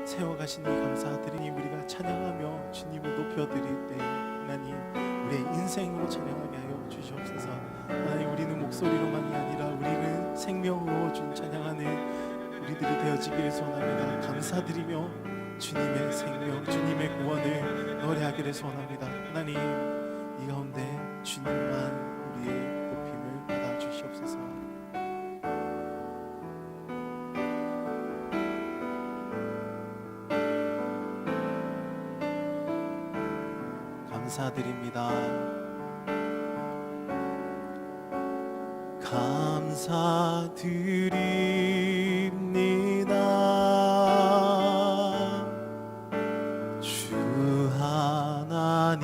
세워가시니 감사드리니 우리가 찬양하며 주님을 높여드릴 때 하나님 우리의 인생으로 찬양하게 하여 주시옵소서. 하나님 우리는 목소리로만이 아니라 우리는 생명으로 준 찬양하는 우리들이 되어지기를 소원합니다. 감사드리며 주님의 생명, 주님의 구원을 노래하기를 소원합니다. 하나님 이 가운데 주님만 우리의 높임을 받아 주시옵소서. 감사드립니다. 감사드립니다. 주 하나님께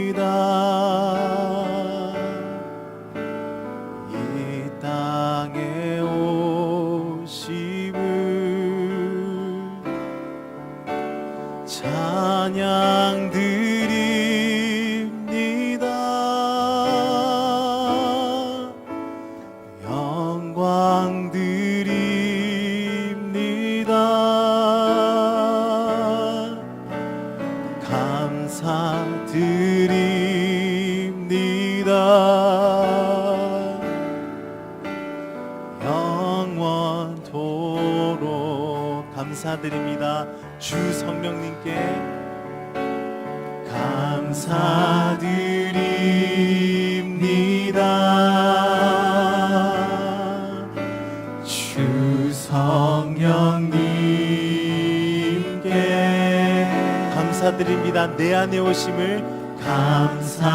감사드립니다. 이 땅에 오심을 찬양 드립니다. 영광 드립니다. 감사드립니다. 영원토록 감사드립니다. 주 성령님께 감사드립니다. 주 성령님께 감사드립니다. 내 안에 오심을 감사드립니다.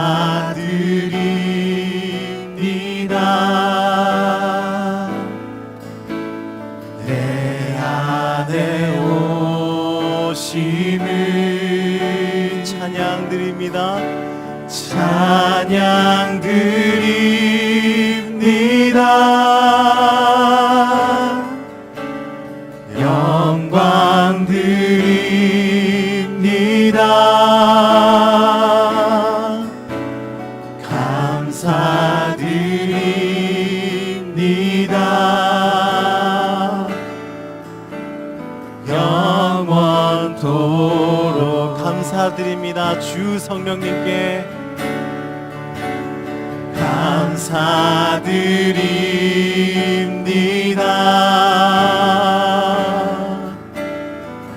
내 안에 오심을 찬양 드립니다. 찬양 드립니다. 영광 드립니다. 감사드립니다. 영원토록 감사드립니다. 주 성령님께 감사드립니다.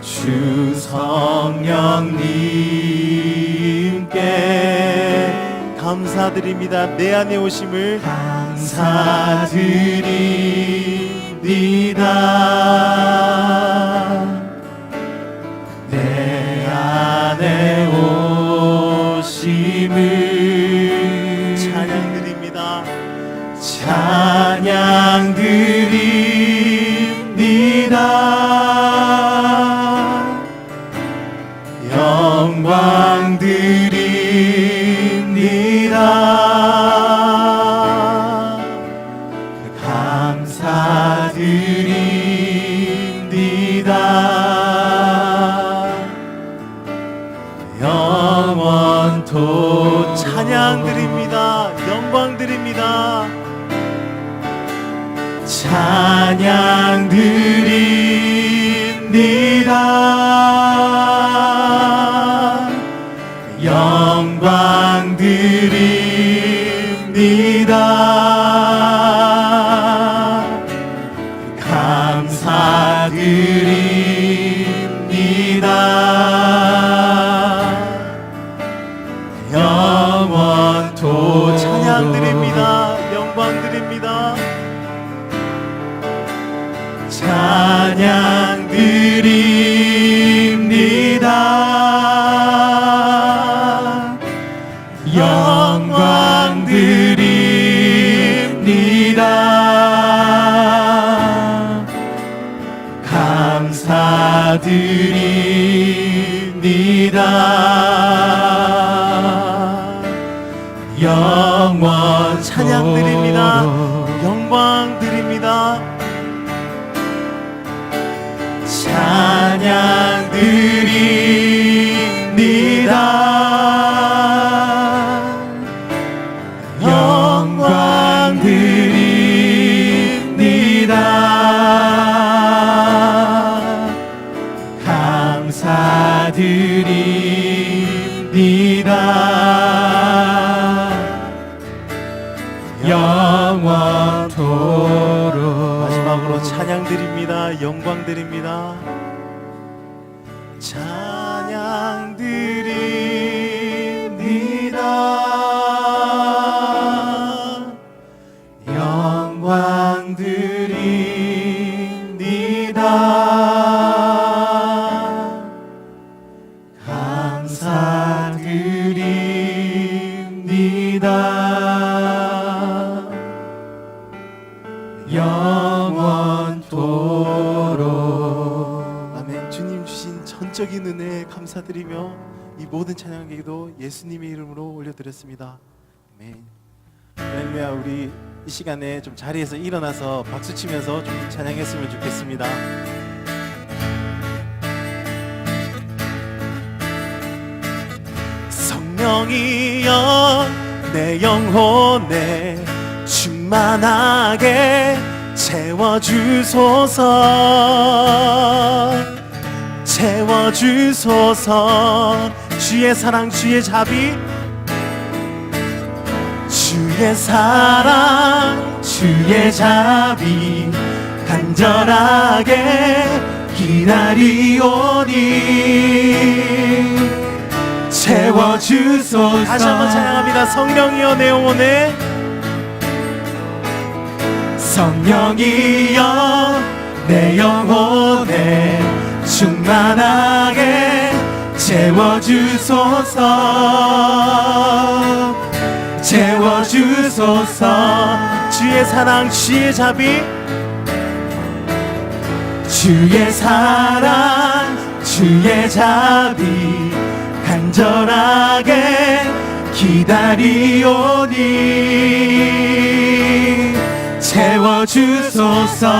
주 성령님께 감사드립니다. 내 안에 오심을 감사드립니다. 내 안에 오심을 찬양 드립니다. 찬양 드립니다. 영광 드립니다. 감사드립니다. 영원토 찬양 드립니다. 영광 드립니다. 찬양 드립니다. 영광 드립니다. 감사드립니다. 영원토 찬양 드립니다. 영광 드립니다. 찬양 드립니다. 영광 드립니다. 감사드립니다. 영원 찬양 드립니다. 영광 드립니다. 찬양 드립니다. 드립니다. 영광 드립니다. 찬양 드립니다. 영광 드립니다. 감사드립니다. 영원토록. 아멘. 주님 주신 전적인 은혜에 감사드리며 이 모든 찬양기도 예수님의 이름으로 올려드렸습니다. 아멘. 할렐루야. 우리 이 시간에 좀 자리에서 일어나서 박수 치면서 좀 찬양했으면 좋겠습니다. 성령이여 내 영혼에 충만하게 채워주소서. 채워주소서. 주의 사랑 주의 자비 주의 사랑 주의 자비 간절하게 기다리오니 채워주소서. 다시 한번 찬양합니다. 성령이여 내 영혼에 성령이여 내 영혼에 충만하게 채워주소서. 채워주소서. 주의 사랑 주의 자비 주의 사랑 주의 자비 간절하게 기다리오니 채워주소서.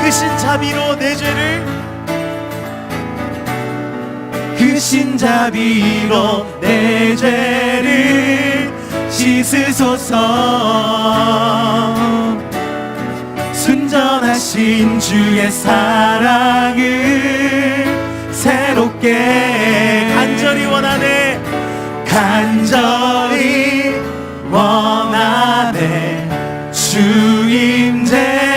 크신 자비로 내 죄를 크신 자비로 내 죄를 씻으소서. 순전하신 주의 사랑을 새롭게 간절히 원하네 간절히 원하네 주 임재하심을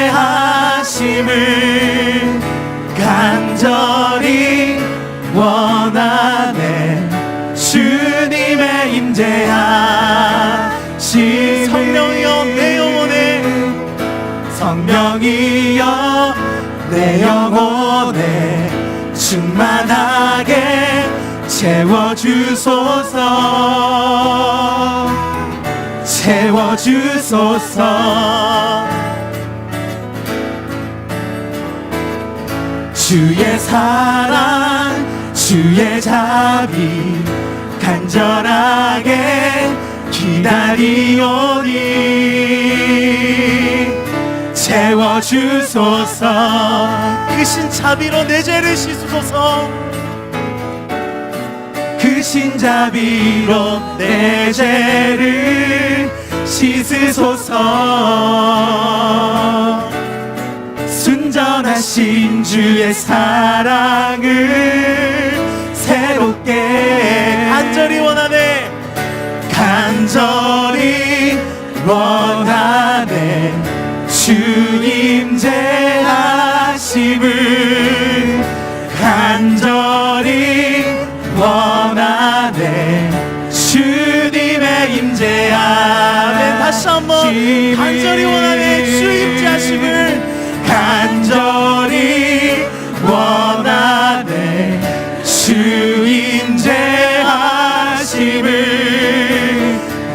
간절히 원하네 주님의 임재하심을. 성령이여 내 영혼에 성령이여 내 영혼에 충만하게 채워주소서. 채워주소서. 주의 사랑 주의 자비 간절하게 기다리오니 채워주소서. 크신 자비로 내 죄를 씻으소서. 크신 자비로 내 죄를 씻으소서. 순전하신 주의 사랑을 새롭게 간절히 원하네 간절히 원하네 주 임재하심을 간절히 원하네 주님의 임재하심을. 다시 한번 간절히 원하네 주 임재하심을 간절히 원하네 주 임재하심을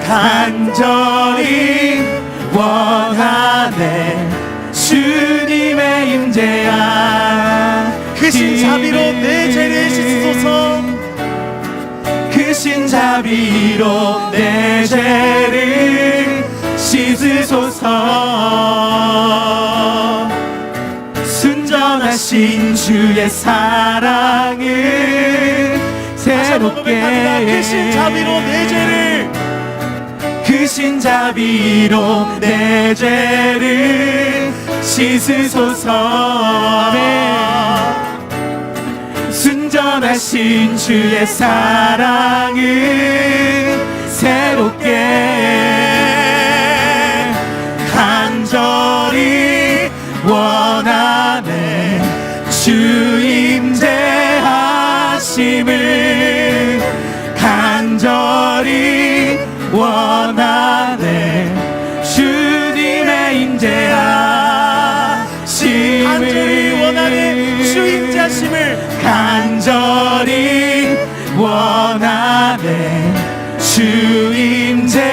간절히 원하네 주님의 임재하심을. 크신 자비로 내 죄를 씻으소서. 크신 자비로 내 죄를 씻으소서. 순전하신 주의 사랑을 새롭게 크신 자비로 내 죄를 크신 자비로 내 죄를 씻으소서. 순전하신 주의 사랑을 새롭게 간절히 원하 원하네. 주님의 임재하심을 간절히 원하네. 주 임재하심을 간절히 원하네. 주 임재하심을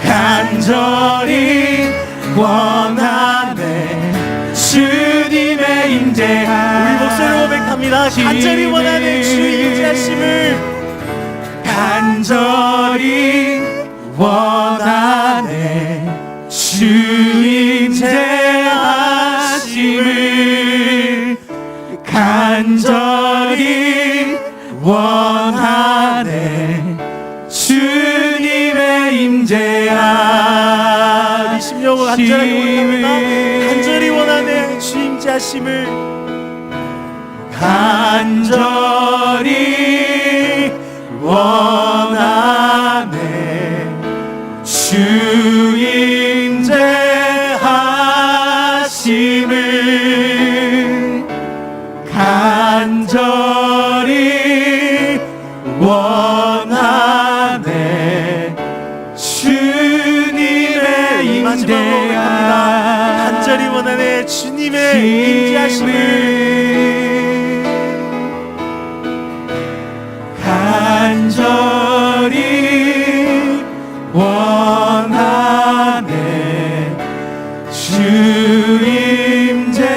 간절히 원하네. 주님의 임재하심을 우리 목소리로 고백합니다. 간절히 원하네. 주 임재하심을 간절히 원하네. 주 임재하심을 간절히 원하네. 주님의 임재하심을 우리 심령을 간절히 고백합니다. 간절히 원하네. 주 임재하심을 간절히 원하네. 주 임재하심을 간절히 원하네. 주님의 마지막으로 고백합니다. 간절히 원하네. 주님의 임재하심을 간절히 원하네. 주 임재하심을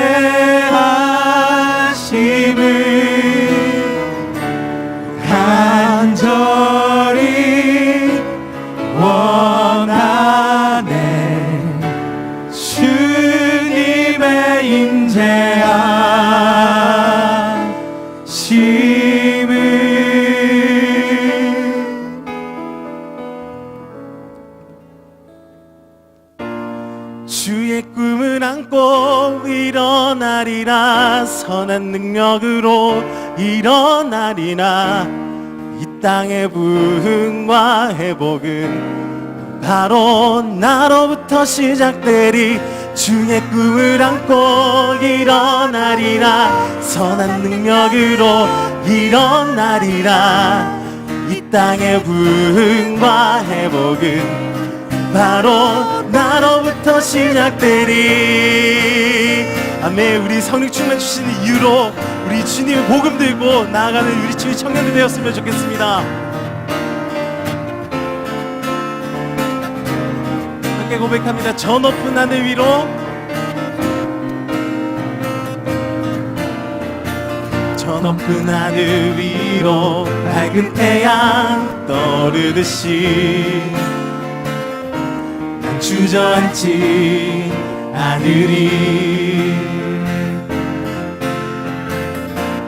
간절히 원하네. 주님의 임재하심을 주의 꿈을 안고 일어나리라. 선한 능력으로 일어나리라. 이 땅의 부흥과 회복은 바로 나로부터 시작되리. 주의 꿈을 안고 일어나리라. 선한 능력으로 일어나리라. 이 땅의 부흥과 회복은 바로 나로부터 시작되리. 아멘. 우리 성령 충만 주시는 이유로 우리 주님의 복음 들고 나아가는 우리 주의 청년들 되었으면 좋겠습니다. 함께 고백합니다. 저 높은 하늘 위로, 저 높은 하늘 위로 밝은 태양 떠오르듯이 난 주저앉지 않으리.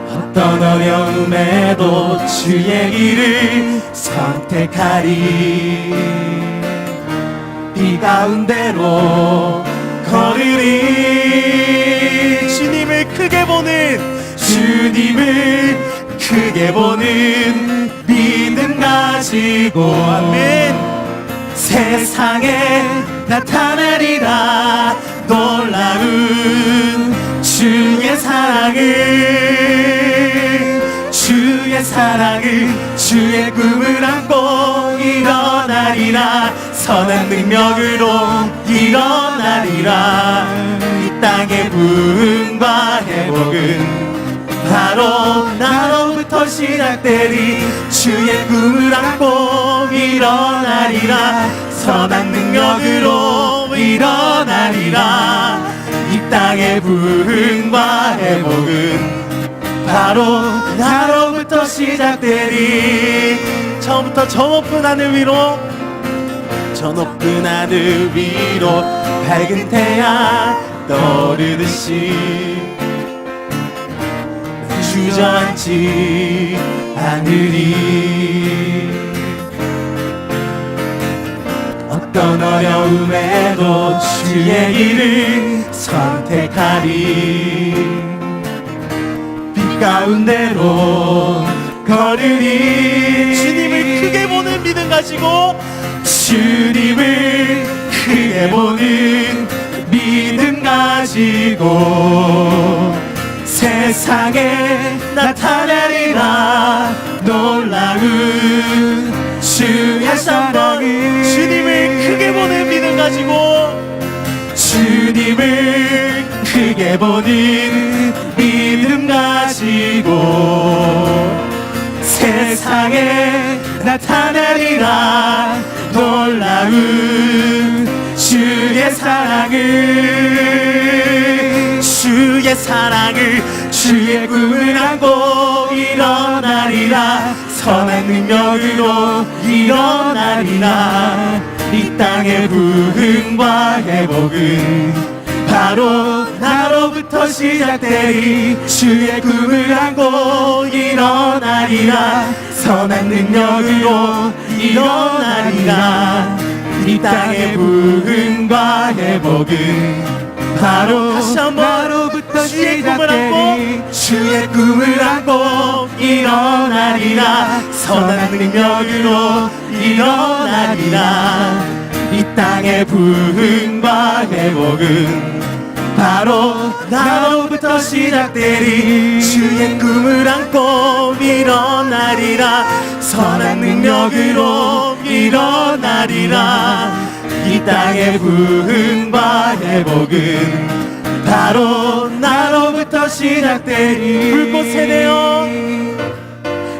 어떤 어려움에도 주의 길을 선택하리. 비 가운데로 걸으리. 주님을 크게 보는 믿음 가지고 아멘. 세상에 나타내리라. 놀라운 주의 사랑을 주의 꿈을 안고 일어나리라. 선한 능력으로 일어나리라. 이 땅의 부흥과 회복은 바로 나로부터 시작되리. 주의 꿈을 안고 일어나리라. 선한 능력으로 일어나리라. 이 땅의 부흥과 회복은 바로 나로부터 시작되리. 처음부터 저 높은 하늘 위로, 저 높은 하늘 위로 밝은 태양 떠오르듯이 주저앉지 않으리. 어떤 어려움에도 주의 길을 선택하리. 빛 가운데로 걸으리. 주님을 크게 보는 믿음 가지고, 주님을 크게 보는 믿음 가지고 세상에 나타내리라. 놀라운 주의 다시 한번 사랑을 주님을 크게 보는 믿음 가지고 주님을 크게 보는 믿음 가지고 세상에 나타내리라 놀라운 주의 사랑을 주의 꿈을 안고 일어나리라 선한 능력으로 일어나리라 이 땅의 부흥과 회복은 바로 나로부터 시작되리 주의 꿈을 안고 일어나리라 선한 능력으로 일어나리라 이 땅의 부흥과 회복은 바로 다시 한번 나로부터 주의 꿈을 시작되리 주의 꿈을 안고 일어나리라 선한 능력으로 일어나리라 이 땅의 부흥과 회복은 바로 나로부터 시작되리 주의 꿈을 안고 일어나리라 선한 능력으로 일어나리라 이 땅의 부흥과 회복은 바로 나로부터 시작되리 불꽃에 대여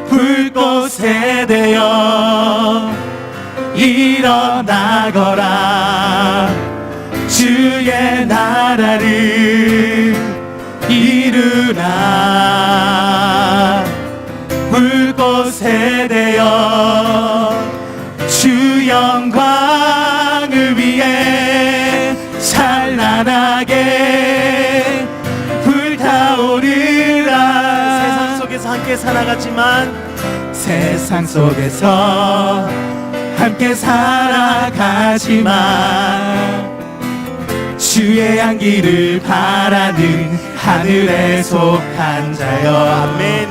불꽃에 대여 일어나거라 주의 나라를 이루라 불꽃에 대여 주 영광을 위해 찬란하게 불타오르라 세상 속에서 함께 살아갔지만 세상 속에서 함께 살아가지만 주의 향기를 바라는 하늘에 속한 자여 아멘.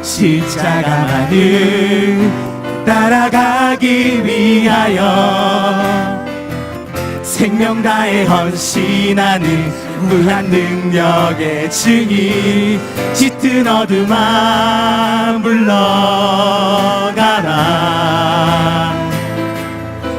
십자가만을 따라가기 위하여 생명 다해 헌신하는 무한 능력의 증인 짙은 어둠아 물러가라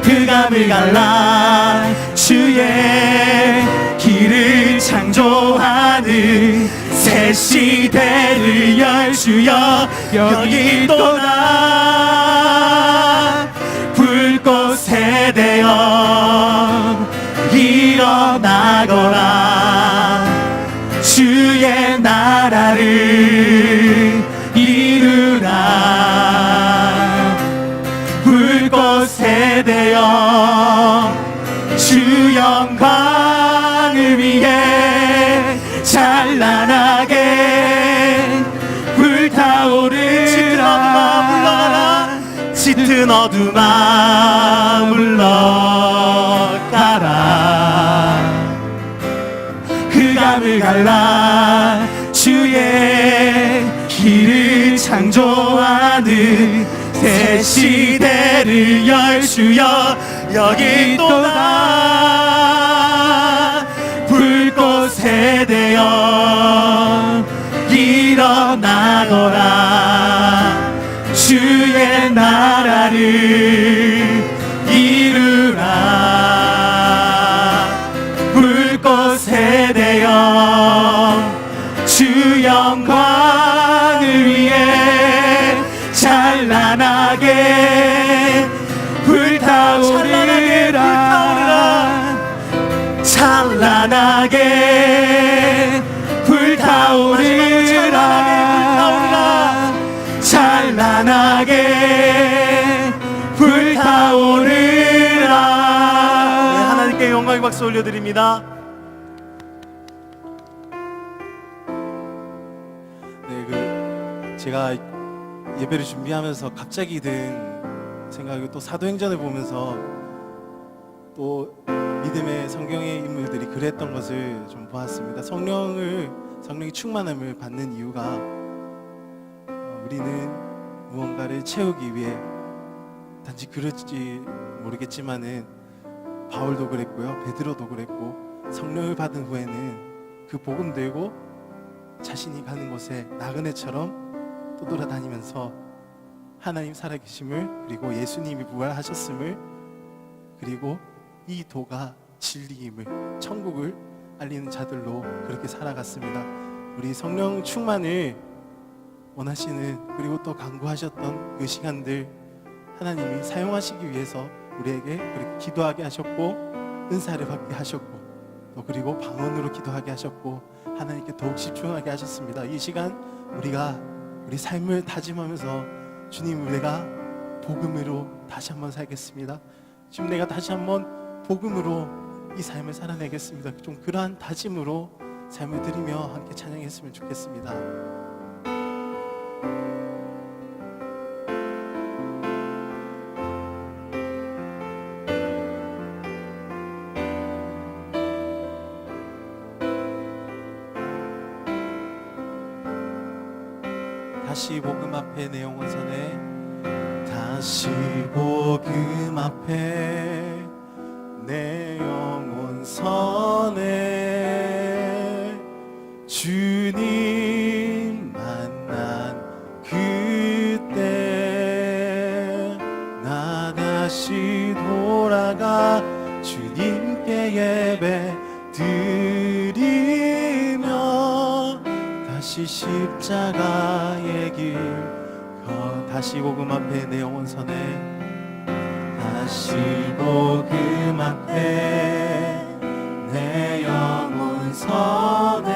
흑암을 갈라 주의 길을 창조하는 새 시대를 열 주여 여기 또나 불꽃에 대여 일어나거라 주의 나라를 이루라 불꽃에 대여 주 영광을 위해 찬란하게 불타오르라 짙은 어둠아 물러가라 흑암을 갈라 주의 길을 창조하는 새 시대를 열 주여 여기 또다 불꽃에 대여 일어나거라 주의 나라를 이루라 불꽃에 대여 주 영광을 위해 찬란하게 불타오르라 찬란하게 불타오르라 찬란하게 불타오르라 하나님께 영광의 박수 올려드립니다. 네, 제가 예배를 준비하면서 갑자기 든 생각이 또 사도행전을 보면서 또 믿음의 성경의 인물들이 그랬던 것을 좀 보았습니다. 성령이 충만함을 받는 이유가 우리는 무언가를 채우기 위해 단지 그럴지 모르겠지만은 바울도 그랬고요, 베드로도 그랬고 성령을 받은 후에는 그 복음 들고 자신이 가는 곳에 나그네처럼 떠돌아다니면서 하나님 살아계심을, 그리고 예수님이 부활하셨음을, 그리고 이 도가 진리임을, 천국을 알리는 자들로 그렇게 살아갔습니다. 우리 성령 충만을 원하시는, 그리고 또 간구하셨던 그 시간들 하나님이 사용하시기 위해서 우리에게 그렇게 기도하게 하셨고, 은사를 받게 하셨고, 또 그리고 방언으로 기도하게 하셨고, 하나님께 더욱 집중하게 하셨습니다. 이 시간 우리 삶을 다짐하면서, 주님, 내가 복음으로 다시 한번 살겠습니다. 지금 내가 다시 한번 복음으로 이 삶을 살아내겠습니다. 좀 그러한 다짐으로 삶을 드리며 함께 찬양했으면 좋겠습니다. 다시 복음 앞에 내 영혼 선에, 다시 복음 앞에 내 영혼 선에, 주님 만난 그때 나 다시 돌아가 주님께 예배 드리며, 다시 십자가의 길 다시 복음 앞에 내 영혼 선에, 다시 복음 앞에 내 영혼 선에,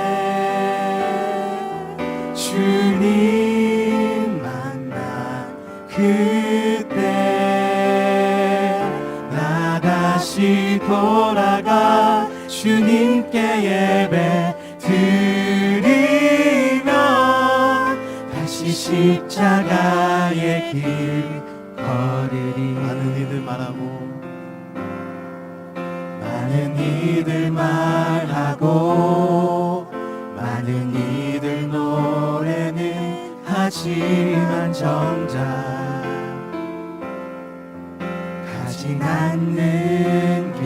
주님 만난 그때 나 다시 돌아가 주님께 예배 드리며, 다시 십자가의 길 걸으리. 많은 이들 말하고, 많은 이들 말하고, 많은 이들 노래는 하지만 정작 가지 않는 길,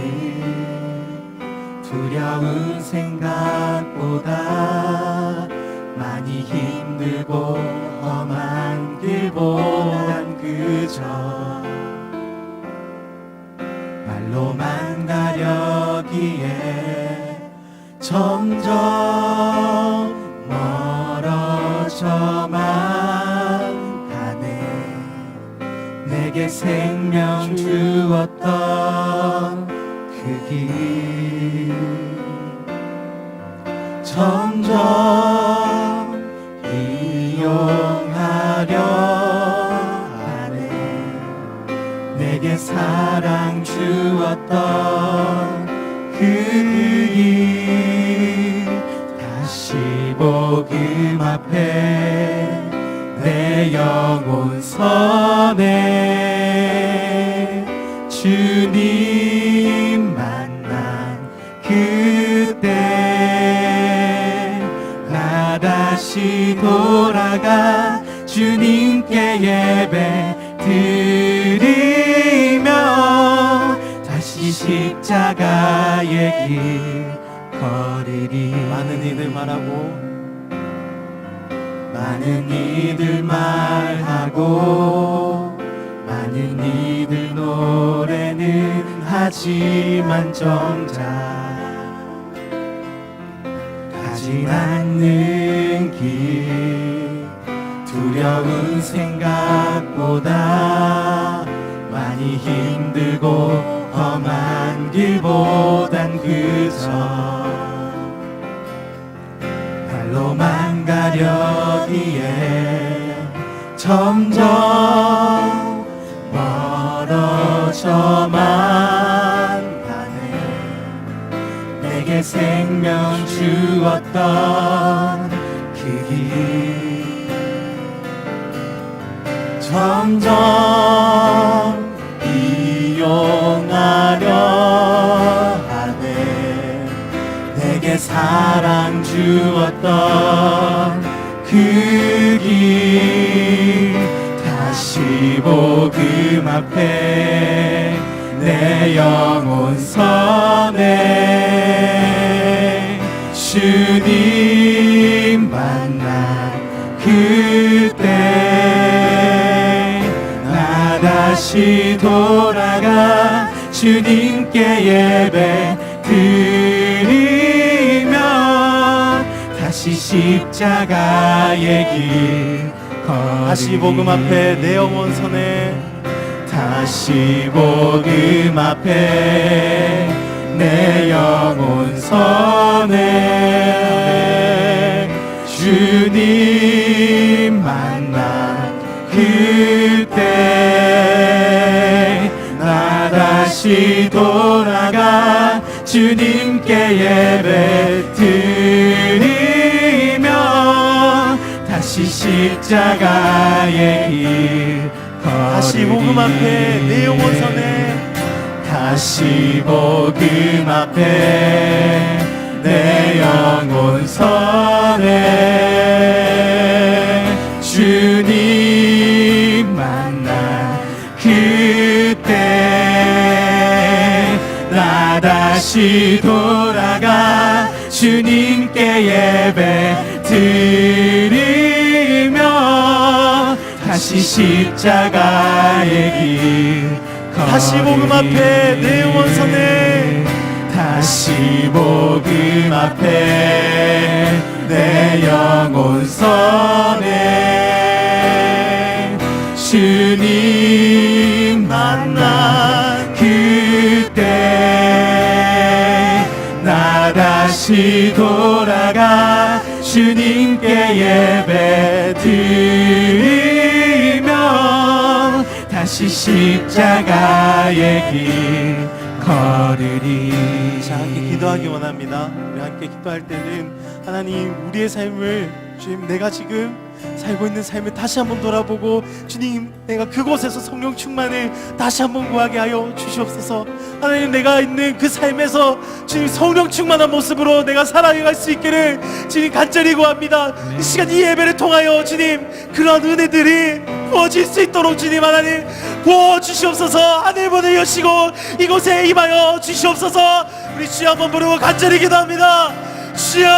두려운 생각보다 많이 힘들고 험한 길보단 그저 말로만 가려기에 점점 멀어져만 가네. 내게 생명 주었던 그 길 점점 이용하려 하네. 내게 사랑 주었던 그 길, 다시 복음 앞에 내 영혼 선에, 주님 만난 그때 나 다시 돌아가 주님께 예배 드리며, 다시 십자가의 길 걸으리. 많은 이들 말하고, 많은 이들 말하고, 많은 이들 노래는 하지만 정작 가지 않는 길, 두려운 생각보다 많이 힘들고 험한 길보단 그저 말로만 가려기에 점점 멀어져만 가네. 내게 생명 주었던 그 길 점점 이용하려 하네. 내게 사랑 주었던 그 길, 다시 복음 앞에 내 영혼 선에, 주님 만난 그때 다시 돌아가 주님께 예배 드리며 다시 십자가의 길 다시 복음 앞에 내 영혼 선에 다시 복음 앞에 내 영혼 선에 주님 만나 그때 나 다시 돌아가 주님께 예배 드리며 다시 십자가의 길 다시 복음 앞에 내 영혼 선에 다시 복음 앞에 내 영혼 선에 주님 만나 그때 나 다시 돌아가 주님께 예배 드리며 다시 십자가의 길 다시 복음 앞에 내 영혼 선에 다시 복음 앞에 내 영혼 선에 주님 만나 그때 나 다시 돌아가 주님께 예배 드리며 다시 십자가의 길 걸으리. 자, 함께 기도하기 원합니다. 우리 함께 기도할 때는 하나님 우리의 삶을 주님 내가 지금 살고 있는 삶을 다시 한번 돌아보고 주님 내가 그곳에서 성령 충만을 다시 한번 구하게 하여 주시옵소서. 하나님 내가 있는 그 삶에서 주님 성령 충만한 모습으로 내가 살아갈 수 있기를 주님 간절히 구합니다. 이 시간 이 예배를 통하여 주님 그런 은혜들이 부어질 수 있도록 주님 하나님 부어주시옵소서. 하늘 문을 여시고 이곳에 임하여 주시옵소서. 우리 주여 한번 부르고 간절히 기도합니다. 주여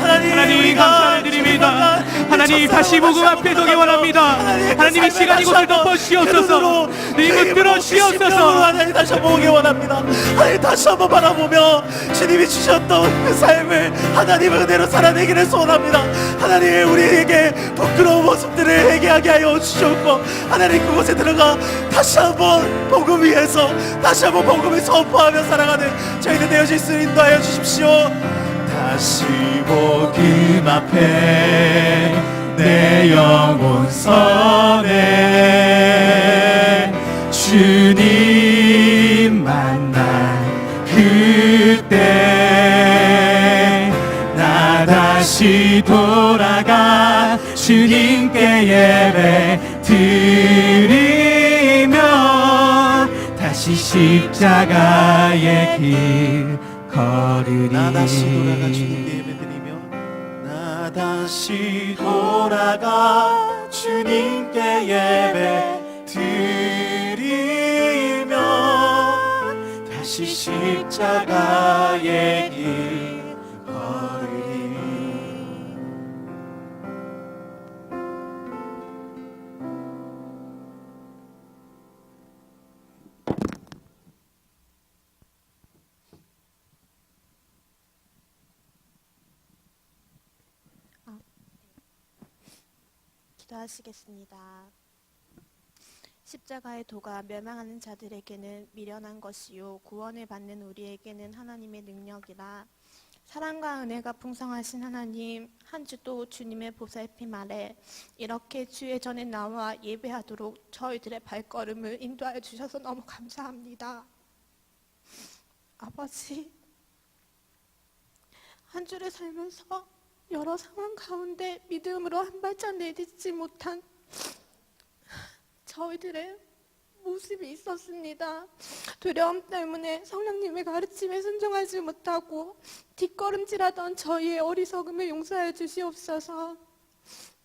하나님 감사를 드립니다. 하나님 다시 복음 앞에 서기 원합니다. 하나님 이 시간 이곳을 덮어주시옵소서. 이곳 들어주시옵소서. 하나님 다시 한번 보기 원합니다. 하나님 다시 한번 바라보며 주님이 주셨던 그 삶을 하나님의 은혜로 살아내기를 소원합니다. 하나님 우리에게 부끄러운 모습들을 회개하게 하여 주시옵고 하나님 그곳에 들어가 다시 한번 복음 위에서 다시 한번 복음을 선포하며 살아가는 저희들 되어질 수 인도하여 주십시오. 다시 복음 앞에 내 영혼 선에 주님 만나 그때 나 다시 돌아가 주님께 예배 드리며 다시 십자가의 길 걸으리. 나 다시 돌아가 주님께 예배드리며 나 다시 돌아가 주님께 예배 드리며 다시 십자가의 길 걸으리. 기도하시겠습니다. 십자가의 도가 멸망하는 자들에게는 미련한 것이요 구원을 받는 우리에게는 하나님의 능력이라. 사랑과 은혜가 풍성하신 하나님, 한 주도 주님의 보살핌 아래 이렇게 주의 전에 나와 예배하도록 저희들의 발걸음을 인도하여 주셔서 너무 감사합니다. 아버지, 한 주를 살면서 여러 상황 가운데 믿음으로 한 발짝 내딛지 못한 저희들의 모습이 있었습니다. 두려움 때문에 성령님의 가르침에 순종하지 못하고 뒷걸음질하던 저희의 어리석음을 용서해 주시옵소서.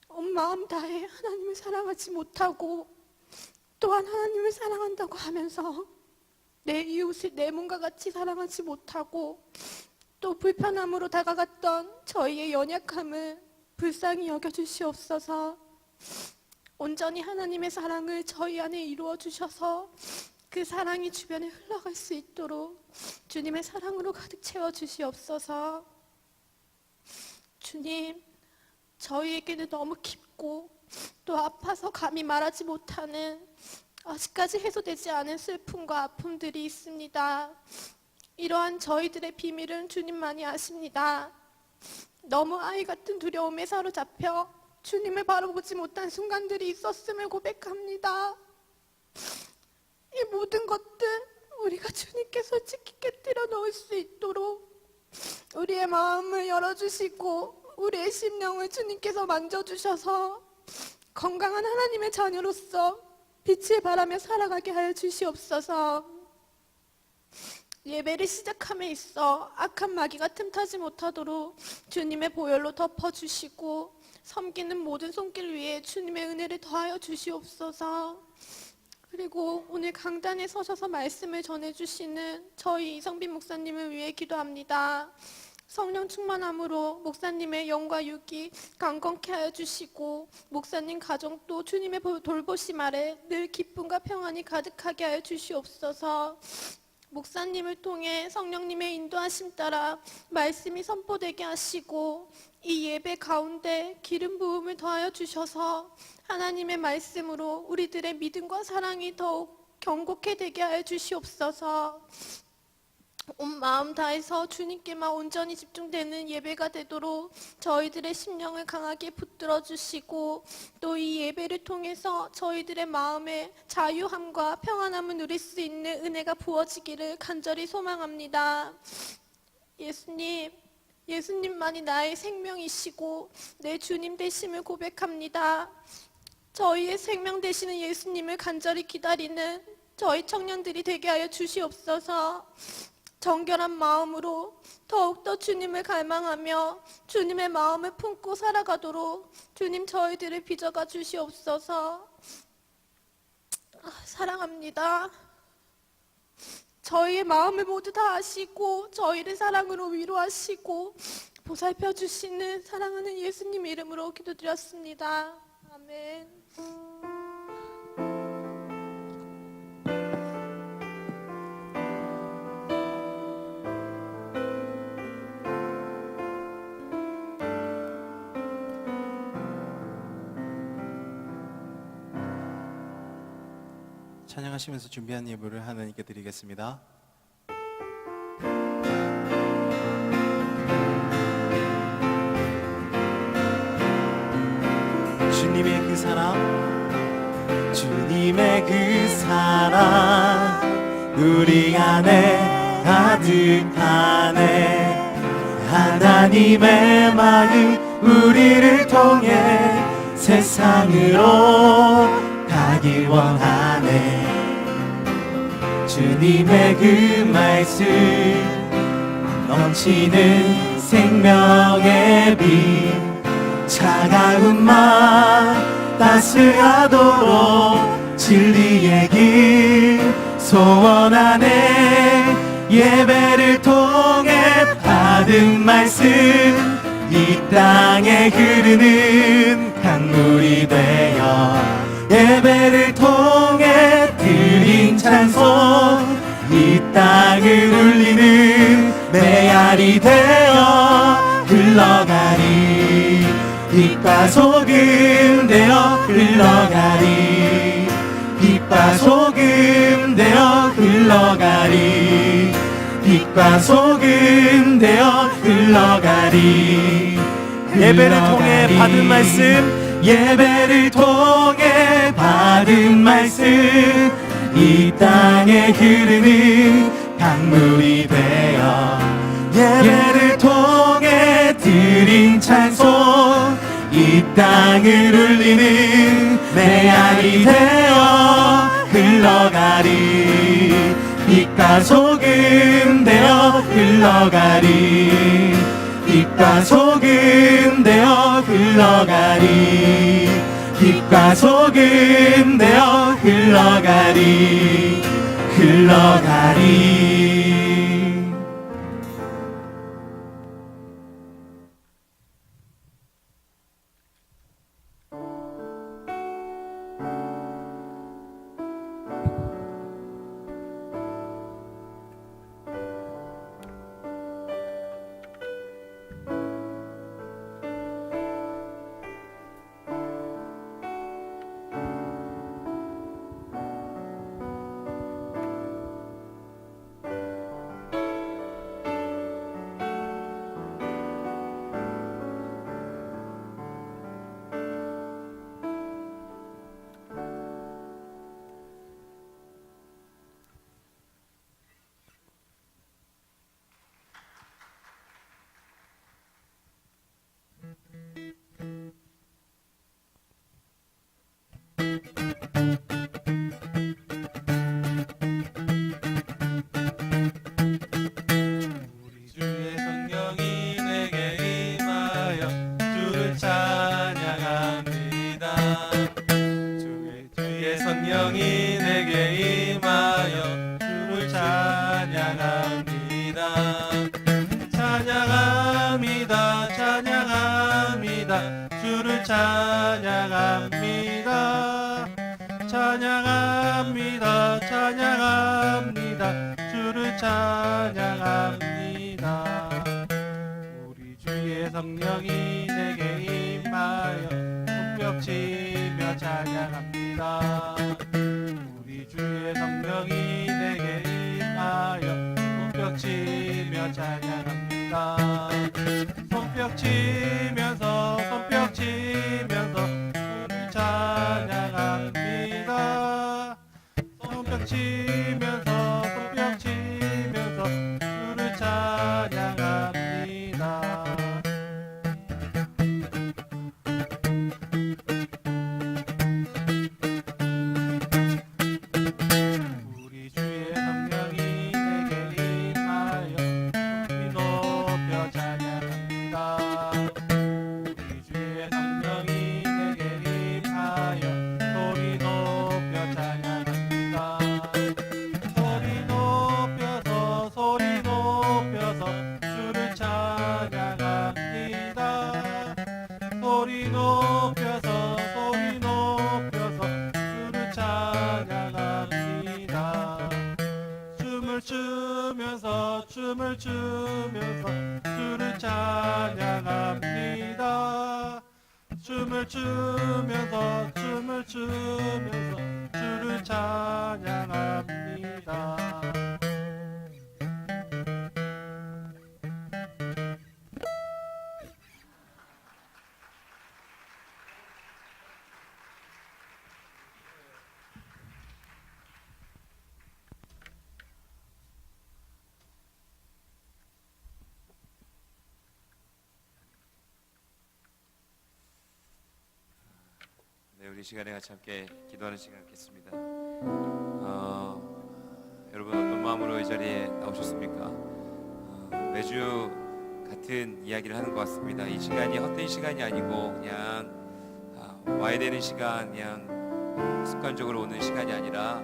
온 마음 다해 하나님을 사랑하지 못하고 또한 하나님을 사랑한다고 하면서 내 이웃을 내 몸과 같이 사랑하지 못하고 또 불편함으로 다가갔던 저희의 연약함을 불쌍히 여겨주시옵소서. 온전히 하나님의 사랑을 저희 안에 이루어 주셔서 그 사랑이 주변에 흘러갈 수 있도록 주님의 사랑으로 가득 채워 주시옵소서. 주님, 저희에게는 너무 깊고 또 아파서 감히 말하지 못하는 아직까지 해소되지 않은 슬픔과 아픔들이 있습니다. 이러한 저희들의 비밀은 주님만이 아십니다. 너무 아이 같은 두려움에 사로잡혀 주님을 바라보지 못한 순간들이 있었음을 고백합니다. 이 모든 것들 우리가 주님께 솔직히 깨뜨려 놓을 수 있도록 우리의 마음을 열어주시고 우리의 심령을 주님께서 만져주셔서 건강한 하나님의 자녀로서 빛을 발하며 살아가게 하여 주시옵소서. 예배를 시작함에 있어 악한 마귀가 틈타지 못하도록 주님의 보혈로 덮어주시고 섬기는 모든 손길 위에 주님의 은혜를 더하여 주시옵소서. 그리고 오늘 강단에 서셔서 말씀을 전해주시는 저희 이성빈 목사님을 위해 기도합니다. 성령 충만함으로 목사님의 영과 육이 강건케 하여 주시고 목사님 가정도 주님의 돌보심 아래 늘 기쁨과 평안이 가득하게 하여 주시옵소서. 목사님을 통해 성령님의 인도하심 따라 말씀이 선포되게 하시고 이 예배 가운데 기름 부음을 더하여 주셔서 하나님의 말씀으로 우리들의 믿음과 사랑이 더욱 견고케 되게 하여 주시옵소서. 온 마음 다해서 주님께만 온전히 집중되는 예배가 되도록 저희들의 심령을 강하게 붙들어 주시고 또 이 예배를 통해서 저희들의 마음에 자유함과 평안함을 누릴 수 있는 은혜가 부어지기를 간절히 소망합니다. 예수님만이 나의 생명이시고 내 주님 되심을 고백합니다. 저희의 생명 되시는 예수님을 간절히 기다리는 저희 청년들이 되게 하여 주시옵소서. 정결한 마음으로 더욱더 주님을 갈망하며 주님의 마음을 품고 살아가도록 주님 저희들을 빚어가 주시옵소서. 사랑합니다. 저희의 마음을 모두 다 아시고 저희를 사랑으로 위로하시고 보살펴 주시는 사랑하는 예수님 이름으로 기도드렸습니다. 아멘. 찬양하시면서 준비한 예물을 하나님께 드리겠습니다. 주님의 그 사랑, 주님의 그 사랑 우리 안에 가득하네. 하나님의 마음 우리를 통해 세상으로 가길 원하네. 주님의 그 말씀 넘치는 생명의 빛 차가운 마음 따스하도록 진리의 길 소원하네. 예배를 통해 받은 말씀 이 땅에 흐르는 강물이 되어 예배를 통해 드린 찬송 이 땅을 울리는 메아리 되어 흘러가리. 빛과 소금 되어 흘러가리. 빛과 소금 되어 흘러가리. 빛과 소금 되어 흘러가리. 예배를 통해 받은 말씀 예배를 통해 받은 말씀 이 땅에 흐르는 강물이 되어 예배를 통해 드린 찬송 이 땅을 울리는 메아리 되어 흘러가리. 빛과 소금 되어 흘러가리. 빛과 소금 되어 흘러가리. 빛과 소금 되어 흘러가리. 흘러가리. 주의 성령이 내게 임하여 주를 찬양합니다. 찬양합니다. 찬양합니다. 주를 찬양합니다. 찬양합니다. 찬양합니다. 주를 찬양합니다. 우리 주의 성령이 내게 임하여 손뼉치며 찬양합니다. 우리 주의 성령이 내게 임하여 손뼉치며 찬양합니다. 손뼉치면서 주를 찬양합니다. 손뼉치면서 주를 찬양합니다. 우리 주의 성령이 내게 임하여 높이 높여 찬양합니다. 우리 주의 성령이 내게 임하여 소리 높여 찬양합니다. 소리 높여서 주를 찬양합니다. 소리 높여서 주를 찬양합니다. 춤을 추면서 주를 찬양합니다. 춤을 추면서 주를 찬양합니다. 네, 우리 시간에 같이 함께 기도하는 시간 갖겠습니다. 여러분 어떤 마음으로 이 자리에 나오셨습니까? 매주 같은 이야기를 하는 것 같습니다. 이 시간이 헛된 시간이 아니고 그냥 와야 되는 시간, 그냥 습관적으로 오는 시간이 아니라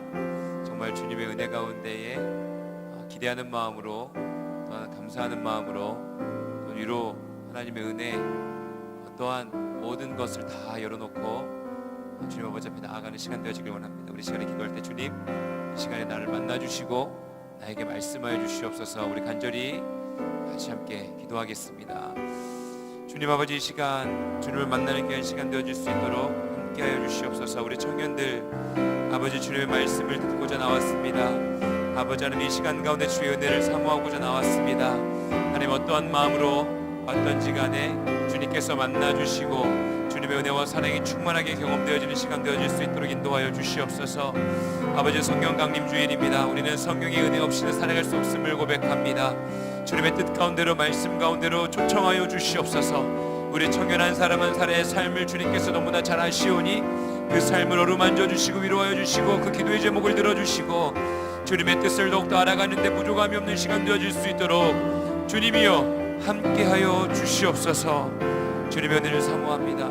정말 주님의 은혜 가운데에 기대하는 마음으로, 또한 감사하는 마음으로, 또 위로 하나님의 은혜, 어떠한 모든 것을 다 열어놓고 주님 아버지 앞에 나아가는 시간 되어지길 원합니다. 우리 시간에 기도할 때 주님, 이 시간에 나를 만나주시고 나에게 말씀하여 주시옵소서. 우리 간절히 같이 함께 기도하겠습니다. 주님 아버지, 이 시간 주님을 만나는 귀한 시간 되어질 수 있도록 함께하여 주시옵소서. 우리 청년들 아버지 주님의 말씀을 듣고자 나왔습니다. 아버지 하나님, 이 시간 가운데 주의 은혜를 사모하고자 나왔습니다. 하나님, 어떠한 마음으로 왔던지 간에 주님께서 만나주시고 주님의 은혜와 사랑이 충만하게 경험되어지는 시간 되어질 수 있도록 인도하여 주시옵소서. 아버지, 성경 강림 주일입니다. 우리는 성령의 은혜 없이는 살아갈 수 없음을 고백합니다. 주님의 뜻 가운데로, 말씀 가운데로 초청하여 주시옵소서. 우리 청년한 사람 한 사람의 삶을 주님께서 너무나 잘 아시오니 그 삶을 어루만져 주시고 위로하여 주시고 그 기도의 제목을 들어주시고 주님의 뜻을 더욱더 알아가는 데 부족함이 없는 시간 되어질 수 있도록 주님이여 함께하여 주시옵소서. 주님의 은혜를 사모합니다.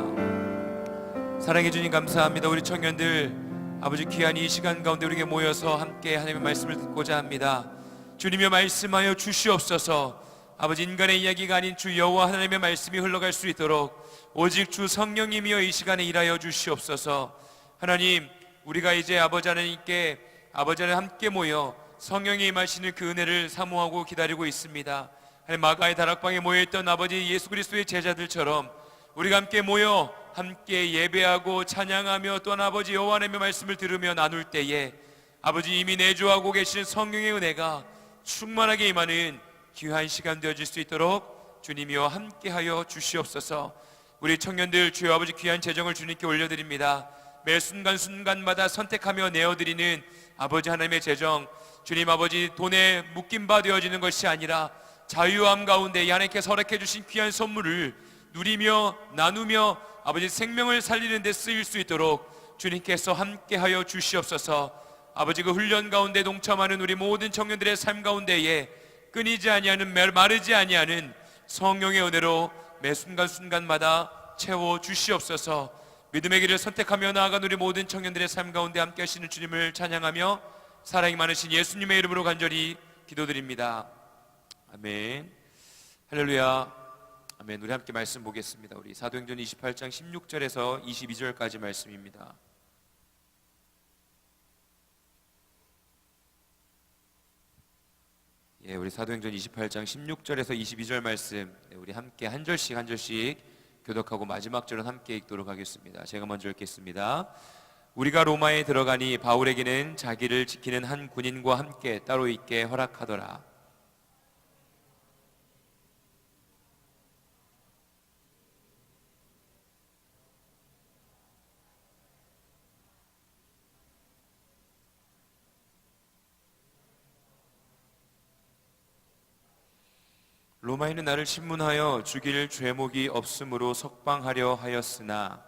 사랑해 주님 감사합니다. 우리 청년들 아버지 귀한 이 시간 가운데 우리에게 모여서 함께 하나님의 말씀을 듣고자 합니다. 주님이여 말씀하여 주시옵소서. 아버지, 인간의 이야기가 아닌 주 여호와 하나님의 말씀이 흘러갈 수 있도록 오직 주 성령님이여 이 시간에 일하여 주시옵소서. 하나님, 우리가 이제 아버지 하나님께 아버지 하나님 함께 모여 성령이 임하시는 그 은혜를 사모하고 기다리고 있습니다. 하나님, 마가의 다락방에 모여있던 아버지 예수 그리스도의 제자들처럼 우리가 함께 모여 함께 예배하고 찬양하며 또한 아버지 여호와 하나님의 말씀을 들으며 나눌 때에 아버지 이미 내주하고 계신 성령의 은혜가 충만하게 임하는 귀한 시간 되어질 수 있도록 주님이여 함께하여 주시옵소서. 우리 청년들 주여 아버지 귀한 재정을 주님께 올려드립니다. 매 순간순간마다 선택하며 내어드리는 아버지 하나님의 재정, 주님 아버지 돈에 묶임바 되어지는 것이 아니라 자유함 가운데 하나님께서 허락해 주신 귀한 선물을 누리며 나누며 아버지 생명을 살리는 데 쓰일 수 있도록 주님께서 함께하여 주시옵소서. 아버지, 그 훈련 가운데 동참하는 우리 모든 청년들의 삶 가운데에 끊이지 아니하는, 마르지 아니하는 성령의 은혜로 매 순간순간마다 채워 주시옵소서. 믿음의 길을 선택하며 나아간 우리 모든 청년들의 삶 가운데 함께 하시는 주님을 찬양하며 사랑이 많으신 예수님의 이름으로 간절히 기도드립니다. 아멘. 할렐루야. 아멘. 우리 함께 말씀 보겠습니다. 우리 사도행전 28장 16절에서 22절까지 말씀입니다. 예, 우리 사도행전 28장 16절에서 22절 말씀, 우리 함께 한 절씩 한 절씩 교독하고 마지막 절은 함께 읽도록 하겠습니다. 제가 먼저 읽겠습니다. 우리가 로마에 들어가니 바울에게는 자기를 지키는 한 군인과 함께 따로 있게 허락하더라. 로마인은 나를 신문하여 죽일 죄목이 없으므로 석방하려 하였으나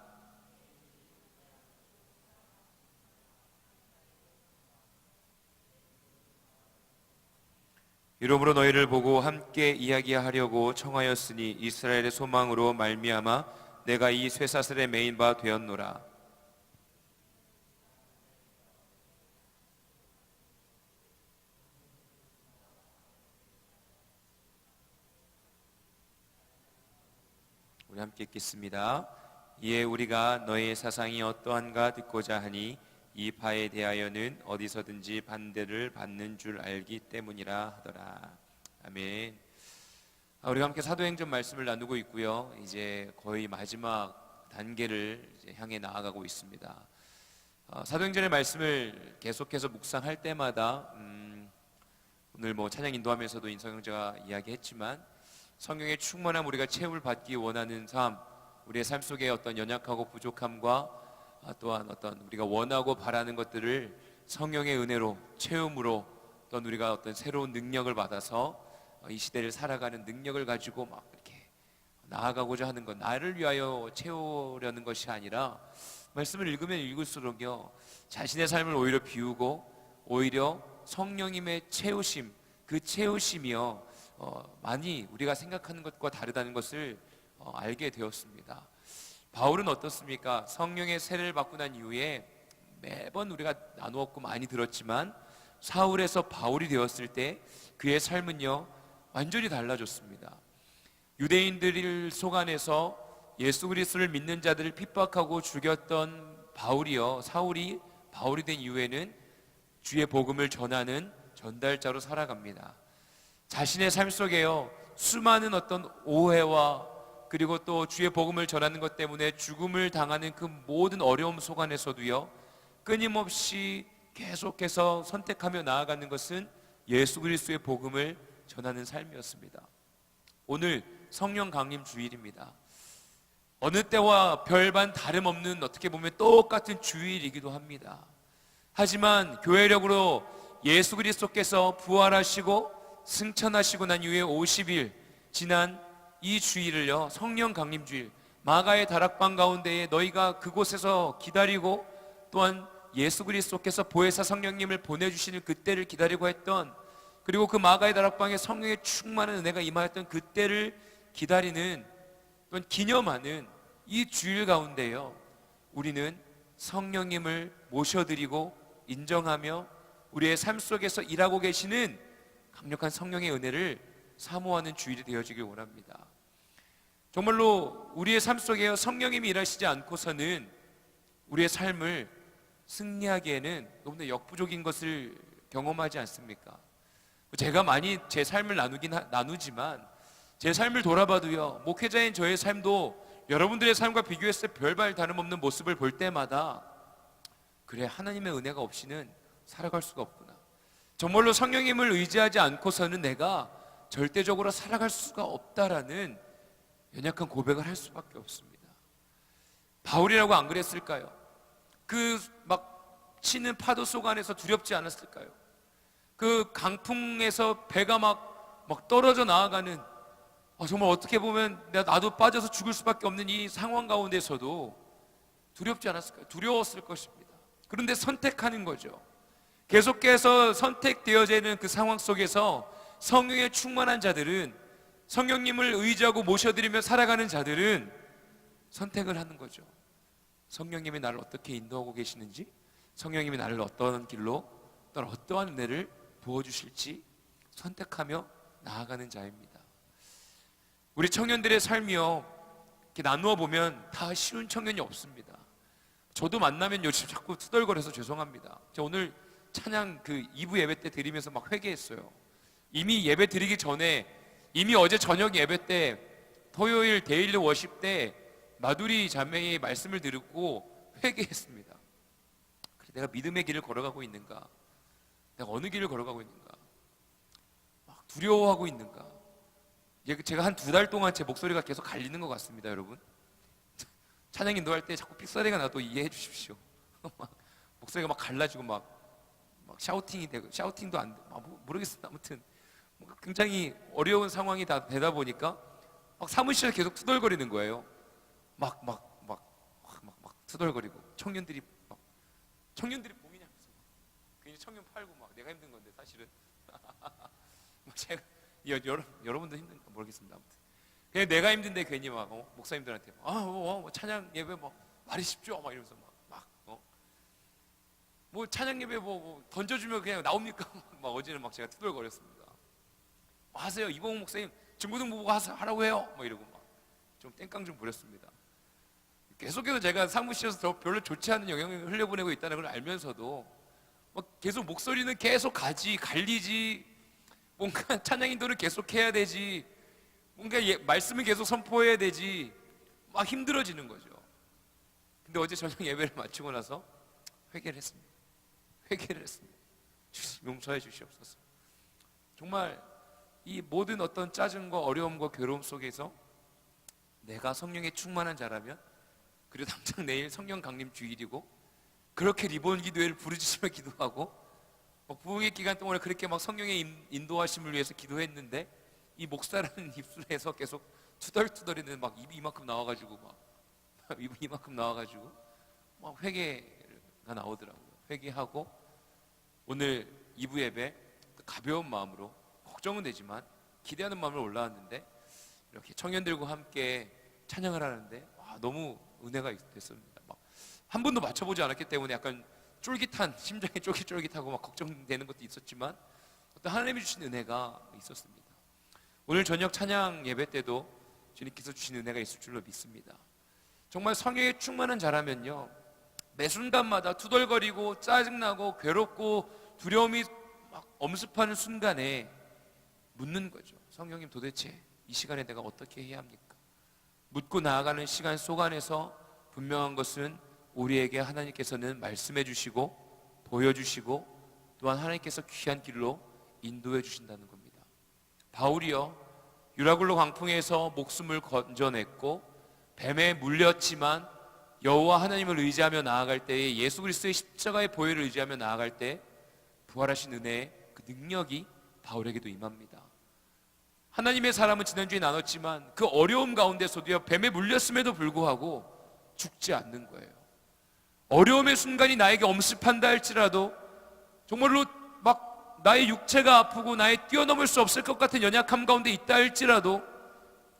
이러므로 너희를 보고 함께 이야기하려고 청하였으니 이스라엘의 소망으로 말미암아 내가 이 쇠사슬에 매인 바 되었노라. 우리 함께 읽겠습니다. 이에 우리가 너의 사상이 어떠한가 듣고자 하니 이 바에 대하여는 어디서든지 반대를 받는 줄 알기 때문이라 하더라. 아멘. 우리가 함께 사도행전 말씀을 나누고 있고요. 이제 거의 마지막 단계를 이제 향해 나아가고 있습니다. 사도행전의 말씀을 계속해서 묵상할 때마다 오늘 찬양 인도하면서도 인성 형제가 이야기했지만 성령의 충만함 우리가 채울 받기 원하는 삶, 우리의 삶 속에 어떤 연약하고 부족함과 또한 어떤 우리가 원하고 바라는 것들을 성령의 은혜로 채움으로 또한 우리가 어떤 새로운 능력을 받아서 이 시대를 살아가는 능력을 가지고 막 이렇게 나아가고자 하는 것, 나를 위하여 채우려는 것이 아니라 말씀을 읽으면 읽을수록요 자신의 삶을 오히려 비우고 오히려 성령님의 채우심, 그 채우심이요 많이 우리가 생각하는 것과 다르다는 것을 알게 되었습니다. 바울은 어떻습니까? 성령의 세례를 받고 난 이후에 매번 우리가 나누었고 많이 들었지만 사울에서 바울이 되었을 때 그의 삶은요 완전히 달라졌습니다. 유대인들 속 안에서 예수 그리스도를 믿는 자들을 핍박하고 죽였던 사울이 바울이 된 이후에는 주의 복음을 전하는 전달자로 살아갑니다. 자신의 삶 속에요 수많은 어떤 오해와 그리고 또 주의 복음을 전하는 것 때문에 죽음을 당하는 그 모든 어려움 속 안에서도요 끊임없이 계속해서 선택하며 나아가는 것은 예수 그리스도의 복음을 전하는 삶이었습니다. 오늘 성령 강림 주일입니다. 어느 때와 별반 다름없는 어떻게 보면 똑같은 주일이기도 합니다. 하지만 교회력으로 예수 그리스도께서 부활하시고 승천하시고 난 이후에 50일 지난 이 주일을요 성령 강림 주일, 마가의 다락방 가운데에 너희가 그곳에서 기다리고 또한 예수 그리스도께서 보혜사 성령님을 보내주시는 그때를 기다리고 했던, 그리고 그 마가의 다락방에 성령의 충만한 은혜가 임하였던 그때를 기다리는 또한 기념하는 이 주일 가운데요 우리는 성령님을 모셔드리고 인정하며 우리의 삶 속에서 일하고 계시는 강력한 성령의 은혜를 사모하는 주일이 되어지길 원합니다. 정말로 우리의 삶 속에 성령님이 일하시지 않고서는 우리의 삶을 승리하기에는 너무나 역부족인 것을 경험하지 않습니까? 제가 많이 제 삶을 나누지만 제 삶을 돌아봐도요 목회자인 저의 삶도 여러분들의 삶과 비교했을 때 별반 다름없는 모습을 볼 때마다 그래, 하나님의 은혜가 없이는 살아갈 수가 없구나, 정말로 성령님을 의지하지 않고서는 내가 절대적으로 살아갈 수가 없다라는 연약한 고백을 할 수밖에 없습니다. 바울이라고 안 그랬을까요? 그 막 치는 파도 속 안에서 두렵지 않았을까요? 그 강풍에서 배가 막 떨어져 나아가는 정말 어떻게 보면 나도 빠져서 죽을 수밖에 없는 이 상황 가운데서도 두렵지 않았을까요? 두려웠을 것입니다. 그런데 선택하는 거죠. 계속해서 선택되어지는 그 상황 속에서 성령에 충만한 자들은, 성령님을 의지하고 모셔드리며 살아가는 자들은 선택을 하는 거죠. 성령님이 나를 어떻게 인도하고 계시는지, 성령님이 나를 어떤 길로, 또는 어떠한 은혜를 부어주실지 선택하며 나아가는 자입니다. 우리 청년들의 삶이요, 이렇게 나누어 보면 다 쉬운 청년이 없습니다. 저도 만나면 요즘 자꾸 투덜거려서 죄송합니다. 제가 오늘 찬양 그 2부 예배 때 드리면서 막 회개했어요. 이미 예배 드리기 전에, 이미 어제 저녁 예배 때, 토요일 데일리 워십 때 마두리 자매의 말씀을 듣고 회개했습니다. 그래, 내가 믿음의 길을 걸어가고 있는가? 내가 어느 길을 걸어가고 있는가? 막 두려워하고 있는가? 제가 한 2달 동안 제 목소리가 계속 갈리는 것 같습니다, 여러분. 찬양 인도할 때 자꾸 삑사리가 나도 이해해 주십시오. 막 목소리가 막 갈라지고 막 샤우팅이 되고, 샤우팅도 안 돼. 모르겠어요. 아무튼 굉장히 어려운 상황이 다 되다 보니까 막 사무실에 계속 투덜거리는 거예요. 막 투덜거리고, 청년들이 봉인하면서 괜히 청년 팔고 막 내가 힘든 건데 사실은 제가 여러분도 힘든가 모르겠습니다. 아무튼 그냥 내가 힘든데 괜히 막 목사님들한테 찬양 예배 말이십시오 막 이러면서 뭐 찬양 예배 뭐 던져주면 그냥 나옵니까? 막 어제는 막 제가 투덜거렸습니다. 하세요, 이봉호 목사님 중고등 보고 하라고 해요. 막 이러고 막 좀 땡깡 좀 부렸습니다. 계속해서 제가 사무실에서 별로 좋지 않은 영향을 흘려보내고 있다는 걸 알면서도 계속 목소리는 계속 갈리지, 뭔가 찬양 인도를 계속 해야 되지, 뭔가 말씀을 계속 선포해야 되지, 막 힘들어지는 거죠. 근데 어제 저녁 예배를 마치고 나서 회개를 했습니다. 주님 용서해 주시옵소서. 정말 이 모든 어떤 짜증과 어려움과 괴로움 속에서 내가 성령에 충만한 자라면, 그리고 당장 내일 성령 강림 주일이고 그렇게 리본 기도회를 부르짖으며 기도하고 부흥의 기간 동안에 그렇게 막 성령의 인도하심을 위해서 기도했는데, 이 목사라는 입술에서 계속 투덜투덜이는 막 입이 이만큼 나와가지고 막 회개가 나오더라고요. 회개하고 오늘 2부 예배 가벼운 마음으로, 걱정은 되지만 기대하는 마음으로 올라왔는데, 이렇게 청년들과 함께 찬양을 하는데 너무 은혜가 됐습니다. 한 번도 맞춰보지 않았기 때문에 약간 쫄깃한, 심장이 쫄깃쫄깃하고 막 걱정되는 것도 있었지만 어떤 하나님이 주신 은혜가 있었습니다. 오늘 저녁 찬양 예배 때도 주님께서 주신 은혜가 있을 줄로 믿습니다. 정말 성령에 충만한 자라면요, 매 순간마다 투덜거리고 짜증나고 괴롭고 두려움이 막 엄습하는 순간에 묻는 거죠. 성령님, 도대체 이 시간에 내가 어떻게 해야 합니까? 묻고 나아가는 시간 속 안에서 분명한 것은 우리에게 하나님께서는 말씀해 주시고 보여주시고 또한 하나님께서 귀한 길로 인도해 주신다는 겁니다. 바울이요, 유라굴로 광풍에서 목숨을 건져냈고 뱀에 물렸지만 여호와 하나님을 의지하며 나아갈 때에, 예수 그리스도의 십자가의 보혈을 의지하며 나아갈 때 부활하신 은혜의 그 능력이 바울에게도 임합니다. 하나님의 사람은 지난주에 나눴지만 그 어려움 가운데서도요, 뱀에 물렸음에도 불구하고 죽지 않는 거예요. 어려움의 순간이 나에게 엄습한다 할지라도, 정말로 막 나의 육체가 아프고 나의 뛰어넘을 수 없을 것 같은 연약함 가운데 있다 할지라도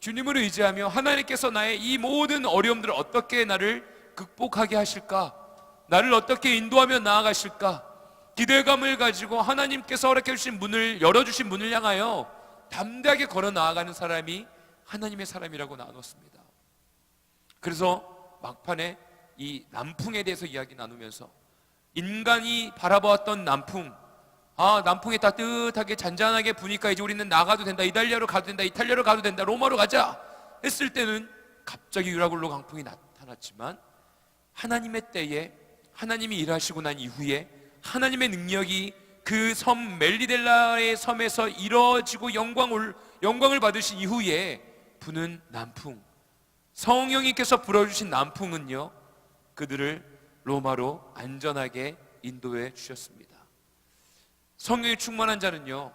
주님을 의지하며 하나님께서 나의 이 모든 어려움들을 어떻게 나를 극복하게 하실까, 나를 어떻게 인도하며 나아가실까, 기대감을 가지고 하나님께서 허락해 주신 문을, 열어주신 문을 향하여 담대하게 걸어 나아가는 사람이 하나님의 사람이라고 나눴습니다. 그래서 막판에 이 남풍에 대해서 이야기 나누면서 인간이 바라보았던 남풍, 남풍이 따뜻하게 잔잔하게 부니까 이제 우리는 나가도 된다, 이탈리아로 가도 된다, 이탈리아로 가도 된다, 로마로 가자 했을 때는 갑자기 유라굴로 강풍이 나타났지만, 하나님의 때에 하나님이 일하시고 난 이후에 하나님의 능력이 그 섬 멜리델라의 섬에서 이루어지고 영광을 받으신 이후에 부는 남풍, 성령님께서 불어주신 남풍은요, 그들을 로마로 안전하게 인도해 주셨습니다. 성령이 충만한 자는요,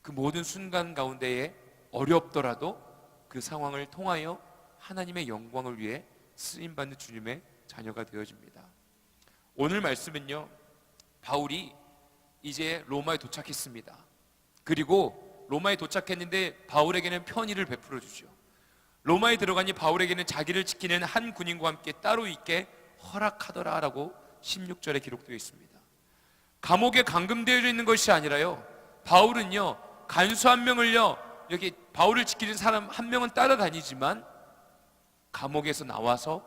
그 모든 순간 가운데에 어렵더라도 그 상황을 통하여 하나님의 영광을 위해 쓰임받는 주님의 자녀가 되어집니다. 오늘 말씀은요, 바울이 이제 로마에 도착했습니다. 그리고 로마에 도착했는데 바울에게는 편의를 베풀어 주죠. 로마에 들어가니 바울에게는 자기를 지키는 한 군인과 함께 따로 있게 허락하더라라고 16절에 기록되어 있습니다. 감옥에 감금되어 있는 것이 아니라요, 바울은요 간수 한 명을요, 여기 바울을 지키는 사람 한 명은 따라다니지만 감옥에서 나와서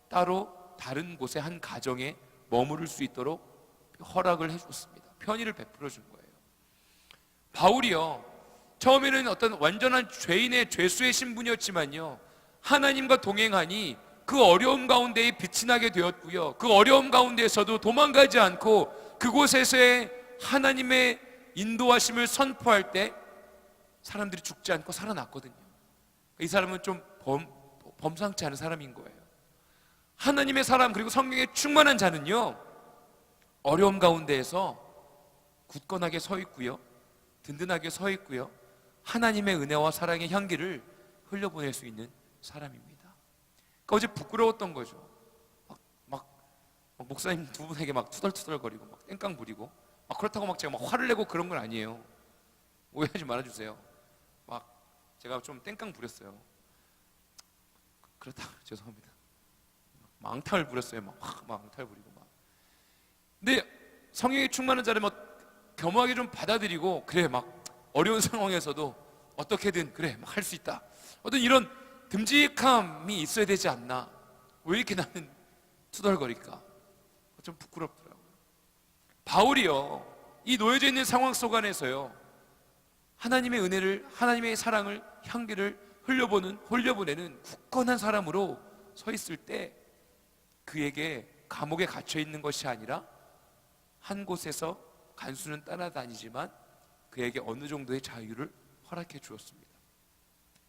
따로 다른 곳에 한 가정에 머무를 수 있도록 허락을 해줬습니다. 편의를 베풀어 준 거예요. 바울이요 처음에는 어떤 완전한 죄인의 죄수의 신분이었지만요, 하나님과 동행하니 그 어려움 가운데에 빛이 나게 되었고요, 그 어려움 가운데에서도 도망가지 않고 그곳에서의 하나님의 인도하심을 선포할 때 사람들이 죽지 않고 살아났거든요. 이 사람은 좀 범상치 않은 사람인 거예요. 하나님의 사람, 그리고 성령에 충만한 자는요 어려움 가운데에서 굳건하게 서 있고요, 든든하게 서 있고요, 하나님의 은혜와 사랑의 향기를 흘려보낼 수 있는 사람입니다. 그러니까 어제 부끄러웠던 거죠. 막 목사님 두 분에게 막 투덜투덜거리고 막 땡깡 부리고 막 그렇다고 막 제가 막 화를 내고 그런 건 아니에요. 오해하지 말아주세요. 막 제가 좀 땡깡 부렸어요. 그렇다고 죄송합니다. 막 앙탈 부렸어요. 막 앙탈 부리고 막. 근데 성령이 충만한 자를 막 겸허하게 좀 받아들이고, 그래 막 어려운 상황에서도 어떻게든 그래 막 할 수 있다, 어떤 이런 듬직함이 있어야 되지 않나. 왜 이렇게 나는 투덜거릴까? 좀 부끄럽더라고요. 바울이요 이 놓여져 있는 상황 속 안에서요 하나님의 은혜를, 하나님의 사랑을, 향기를 흘려보내는 굳건한 사람으로 서 있을 때 그에게 감옥에 갇혀 있는 것이 아니라 한 곳에서 간수는 따라다니지만 그에게 어느 정도의 자유를 허락해 주었습니다.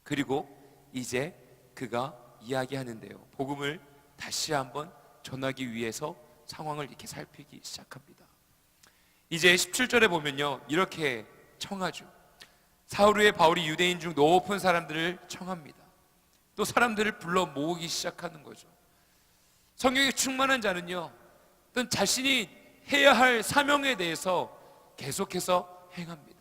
그리고 이제 그가 이야기하는데요, 복음을 다시 한번 전하기 위해서 상황을 이렇게 살피기 시작합니다. 이제 17절에 보면요 이렇게 청하죠. 사흘 후에 바울이 유대인 중 높은 사람들을 청합니다. 또 사람들을 불러 모으기 시작하는 거죠. 성령에 충만한 자는요 어떤 자신이 해야 할 사명에 대해서 계속해서 행합니다.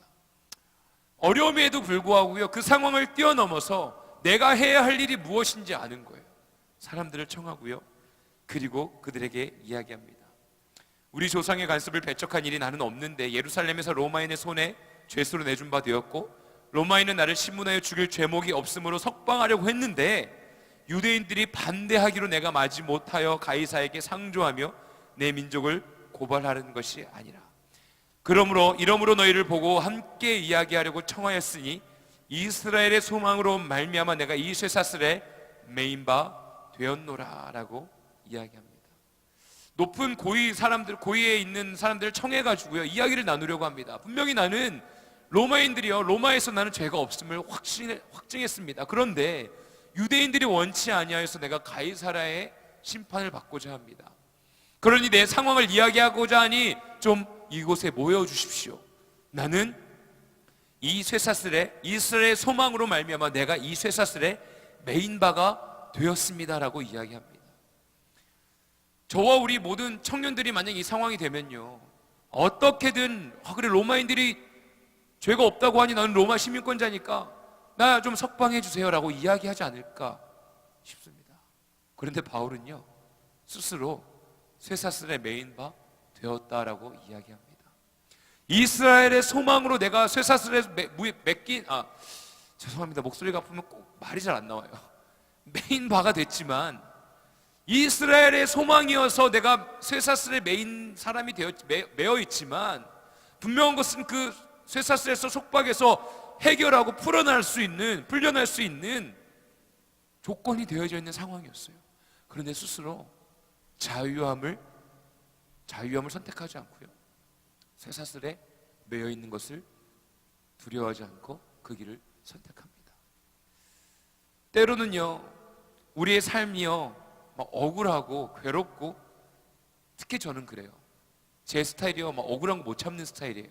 어려움에도 불구하고요 그 상황을 뛰어넘어서 내가 해야 할 일이 무엇인지 아는 거예요. 사람들을 청하고요, 그리고 그들에게 이야기합니다. 우리 조상의 간섭을 배척한 일이 나는 없는데 예루살렘에서 로마인의 손에 죄수로 내준 바 되었고 로마인은 나를 신문하여 죽일 죄목이 없으므로 석방하려고 했는데 유대인들이 반대하기로 내가 마지 못하여 가이사에게 상조하며 내 민족을 고발하는 것이 아니라 이러므로 너희를 보고 함께 이야기하려고 청하였으니 이스라엘의 소망으로 말미암아 내가 이 쇠사슬에 매인 바 되었노라 라고 이야기합니다. 높은 고위에 있는 사람들을 청해가지고요 이야기를 나누려고 합니다. 분명히 나는 로마인들이요 로마에서 나는 죄가 없음을 확증했습니다. 그런데 유대인들이 원치 아니하여서 내가 가이사라의 심판을 받고자 합니다. 그러니 내 상황을 이야기하고자 하니 좀 이곳에 모여주십시오. 나는 이 쇠사슬에 이스라엘의 소망으로 말미암아 내가 이 쇠사슬에 매인 바가 되었습니다라고 이야기합니다. 저와 우리 모든 청년들이 만약 이 상황이 되면요 어떻게든 그래 로마인들이 죄가 없다고 하니 나는 로마 시민권자니까 나 좀 석방해 주세요라고 이야기하지 않을까 싶습니다. 그런데 바울은요 스스로 쇠사슬에 매인 바 되었다라고 이야기합니다. 이스라엘의 소망으로 내가 쇠사슬에 맡긴 죄송합니다. 목소리가 아프면 꼭 말이 잘 안 나와요. 매인 바가 됐지만 이스라엘의 소망이어서 내가 쇠사슬에 매인 사람이 매어 있지만 분명한 것은 그 쇠사슬에서 속박해서 해결하고 풀려날 수 있는 조건이 되어져 있는 상황이었어요. 그런데 스스로 자유함을 선택하지 않고요 쇠사슬에 매여 있는 것을 두려워하지 않고 그 길을 선택합니다. 때로는요 우리의 삶이요 막 억울하고 괴롭고, 특히 저는 그래요. 제 스타일이요 막 억울한 거 못 참는 스타일이에요.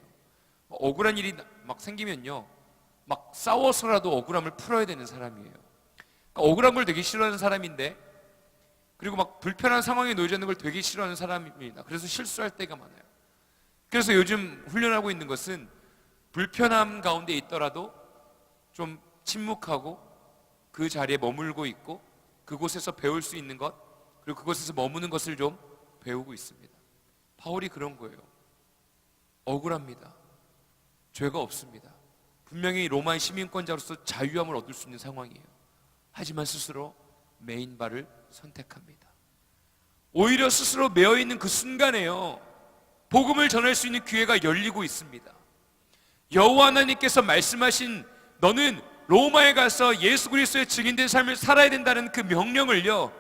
억울한 일이 막 생기면요 막 싸워서라도 억울함을 풀어야 되는 사람이에요. 그러니까 억울한 걸 되게 싫어하는 사람인데, 그리고 막 불편한 상황에 놓여져 있는 걸 되게 싫어하는 사람입니다. 그래서 실수할 때가 많아요. 그래서 요즘 훈련하고 있는 것은 불편함 가운데 있더라도 좀 침묵하고 그 자리에 머물고 있고 그곳에서 배울 수 있는 것, 그리고 그곳에서 머무는 것을 좀 배우고 있습니다. 바울이 그런 거예요. 억울합니다. 죄가 없습니다. 분명히 로마의 시민권자로서 자유함을 얻을 수 있는 상황이에요. 하지만 스스로 매인 바를 선택합니다. 오히려 스스로 매어있는 그 순간에요, 복음을 전할 수 있는 기회가 열리고 있습니다. 여호와 하나님께서 말씀하신 너는 로마에 가서 예수 그리스도의 증인된 삶을 살아야 된다는 그 명령을요,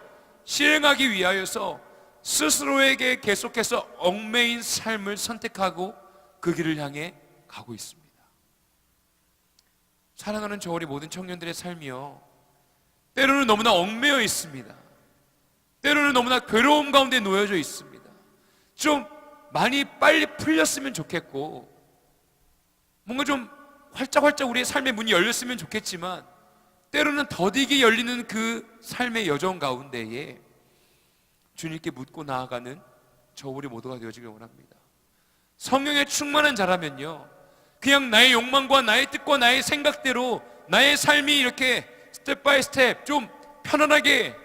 실행하기 위하여서 스스로에게 계속해서 얽매인 삶을 선택하고 그 길을 향해 가고 있습니다. 사랑하는 저 우리 모든 청년들의 삶이요, 때로는 너무나 얽매여 있습니다. 때로는 너무나 괴로움 가운데 놓여져 있습니다. 좀 많이 빨리 풀렸으면 좋겠고, 뭔가 좀 활짝활짝 우리의 삶의 문이 열렸으면 좋겠지만, 때로는 더디게 열리는 그 삶의 여정 가운데에 주님께 묻고 나아가는 저 우리 모두가 되어지길 원합니다. 성령에 충만한 자라면요, 그냥 나의 욕망과 나의 뜻과 나의 생각대로 나의 삶이 이렇게 스텝 바이 스텝 좀 편안하게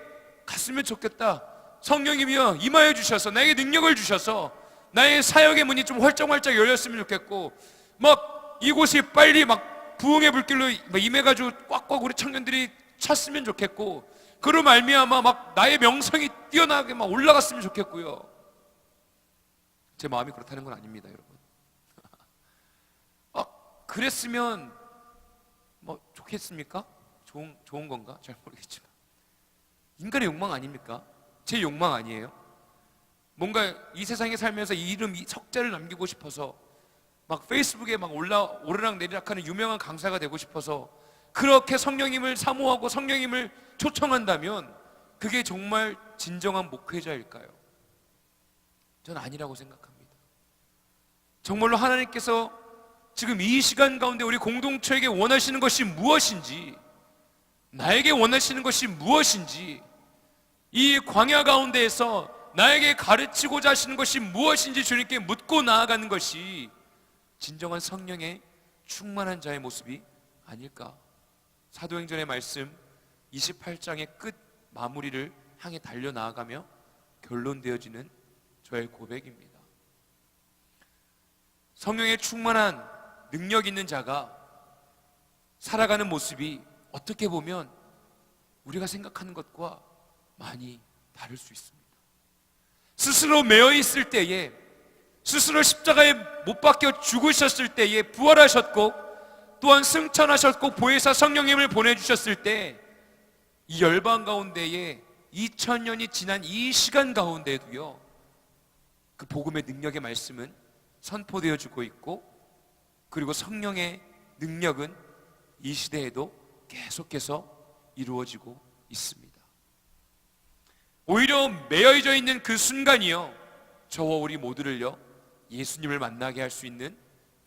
갔으면 좋겠다. 성령님이여 임하여 주셔서 나에게 능력을 주셔서 나의 사역의 문이 좀 활짝활짝 열렸으면 좋겠고, 막 이곳이 빨리 막 부흥의 불길로 임해가지고 꽉꽉 우리 청년들이 찼으면 좋겠고, 그로 말미암아 막 나의 명성이 뛰어나게 막 올라갔으면 좋겠고요. 제 마음이 그렇다는 건 아닙니다, 여러분. 그랬으면 뭐 좋겠습니까? 좋은 건가? 잘 모르겠지만 인간의 욕망 아닙니까? 제 욕망 아니에요? 뭔가 이 세상에 살면서 이 이름, 이 석자를 남기고 싶어서 막 페이스북에 막 오르락 내리락 하는 유명한 강사가 되고 싶어서 그렇게 성령님을 사모하고 성령님을 초청한다면 그게 정말 진정한 목회자일까요? 저는 아니라고 생각합니다. 정말로 하나님께서 지금 이 시간 가운데 우리 공동체에게 원하시는 것이 무엇인지, 나에게 원하시는 것이 무엇인지, 이 광야 가운데에서 나에게 가르치고자 하시는 것이 무엇인지 주님께 묻고 나아가는 것이 진정한 성령의 충만한 자의 모습이 아닐까. 사도행전의 말씀 28장의 끝 마무리를 향해 달려나아가며 결론되어지는 저의 고백입니다. 성령의 충만한 능력 있는 자가 살아가는 모습이 어떻게 보면 우리가 생각하는 것과 많이 다를 수 있습니다. 스스로 매여 있을 때에, 스스로 십자가에 못 박혀 죽으셨을 때에 부활하셨고, 또한 승천하셨고 보혜사 성령님을 보내주셨을 때, 이 열방 가운데에 2000년이 지난 이 시간 가운데에도요, 그 복음의 능력의 말씀은 선포되어지고 있고, 그리고 성령의 능력은 이 시대에도 계속해서 이루어지고 있습니다. 오히려 매여져 있는 그 순간이요, 저와 우리 모두를요 예수님을 만나게 할 수 있는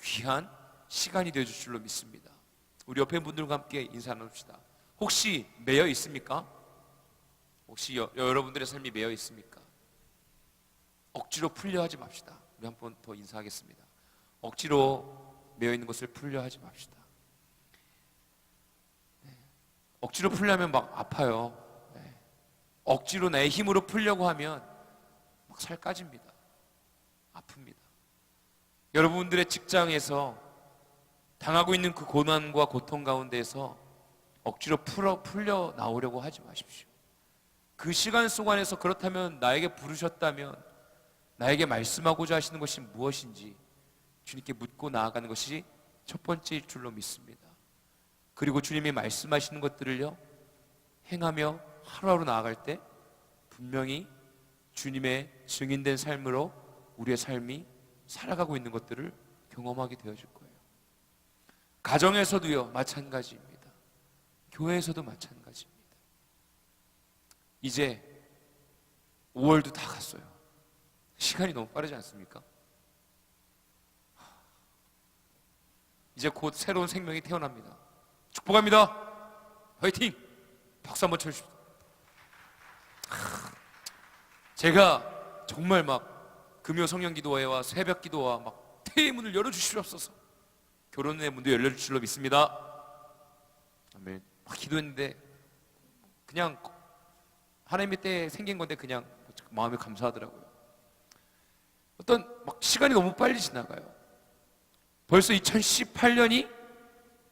귀한 시간이 되어줄 줄로 믿습니다. 우리 옆에 분들과 함께 인사 나눕시다. 혹시 매여 있습니까? 혹시 여러분들의 삶이 매여 있습니까? 억지로 풀려 하지 맙시다. 우리 한 번 더 인사하겠습니다. 억지로 매여 있는 것을 풀려 하지 맙시다. 억지로 풀려면 막 아파요. 억지로 나의 힘으로 풀려고 하면 막 살 까집니다. 아픕니다. 여러분들의 직장에서 당하고 있는 그 고난과 고통 가운데에서 억지로 풀려 나오려고 하지 마십시오. 그 시간 속 안에서 그렇다면 나에게 부르셨다면 나에게 말씀하고자 하시는 것이 무엇인지 주님께 묻고 나아가는 것이 첫 번째일 줄로 믿습니다. 그리고 주님이 말씀하시는 것들을요 행하며 하루하루 나아갈 때 분명히 주님의 증인된 삶으로 우리의 삶이 살아가고 있는 것들을 경험하게 되어질 거예요. 가정에서도요 마찬가지입니다. 교회에서도 마찬가지입니다. 이제 5월도 다 갔어요. 시간이 너무 빠르지 않습니까? 이제 곧 새로운 생명이 태어납니다. 축복합니다. 화이팅! 박수 한번 쳐주십시오. 제가 정말 막 금요 성령 기도회와 새벽 기도와 막 태의 문을 열어주시옵소서, 결혼의 문도 열려줄 줄로 믿습니다. 아멘. 막 기도했는데 그냥 하나님의 때에 생긴 건데 그냥 마음이 감사하더라고요. 어떤 막 시간이 너무 빨리 지나가요. 벌써 2018년이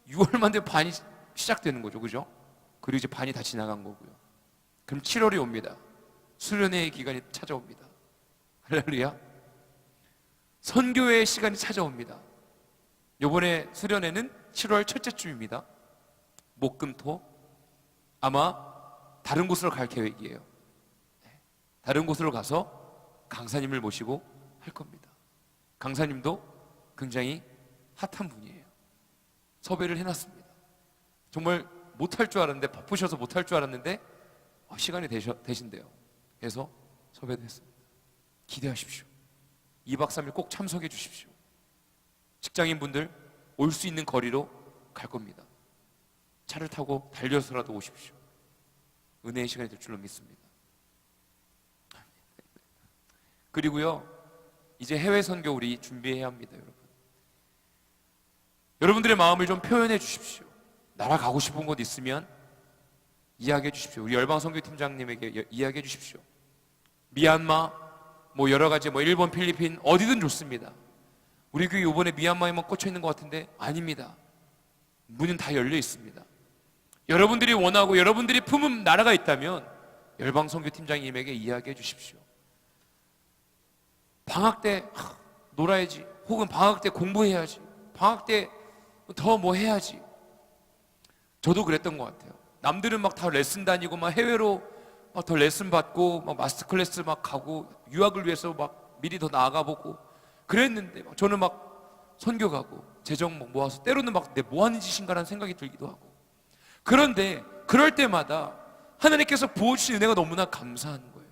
6월만 되면 반이 시작되는 거죠, 그죠? 그리고 이제 반이 다 지나간 거고요. 그럼 7월이 옵니다. 수련회의 기간이 찾아옵니다. 할렐루야. 선교회의 시간이 찾아옵니다. 이번에 수련회는 7월 첫째 주입니다. 목금토 아마 다른 곳으로 갈 계획이에요. 다른 곳으로 가서 강사님을 모시고 할 겁니다. 강사님도 굉장히 핫한 분이에요. 섭외를 해놨습니다. 정말 못할 줄 알았는데, 바쁘셔서 못할 줄 알았는데 시간이 되신대요. 그래서 섭외도 했습니다. 기대하십시오. 2박 3일 꼭 참석해 주십시오. 직장인분들 올 수 있는 거리로 갈 겁니다. 차를 타고 달려서라도 오십시오. 은혜의 시간이 될 줄로 믿습니다. 그리고요, 이제 해외 선교 우리 준비해야 합니다, 여러분. 여러분들의 마음을 좀 표현해 주십시오. 나라 가고 싶은 곳 있으면 이야기해 주십시오. 우리 열방 선교 팀장님에게 이야기해 주십시오. 미얀마, 뭐 여러 가지, 뭐 일본, 필리핀 어디든 좋습니다. 우리 교회 이번에 미얀마에만 꽂혀 있는 것 같은데 아닙니다. 문은 다 열려 있습니다. 여러분들이 원하고 여러분들이 품은 나라가 있다면 열방 선교 팀장님에게 이야기해 주십시오. 방학 때 놀아야지, 혹은 방학 때 공부해야지, 방학 때 더 뭐 해야지. 저도 그랬던 것 같아요. 남들은 막 다 레슨 다니고 막 해외로 막 더 레슨 받고 막 마스터 클래스 막 가고 유학을 위해서 막 미리 더 나아가 보고 그랬는데 저는 막 선교 가고 재정 모아서 때로는 막 내 뭐 하는 짓인가라는 생각이 들기도 하고. 그런데 그럴 때마다 하나님께서 부어주신 은혜가 너무나 감사한 거예요.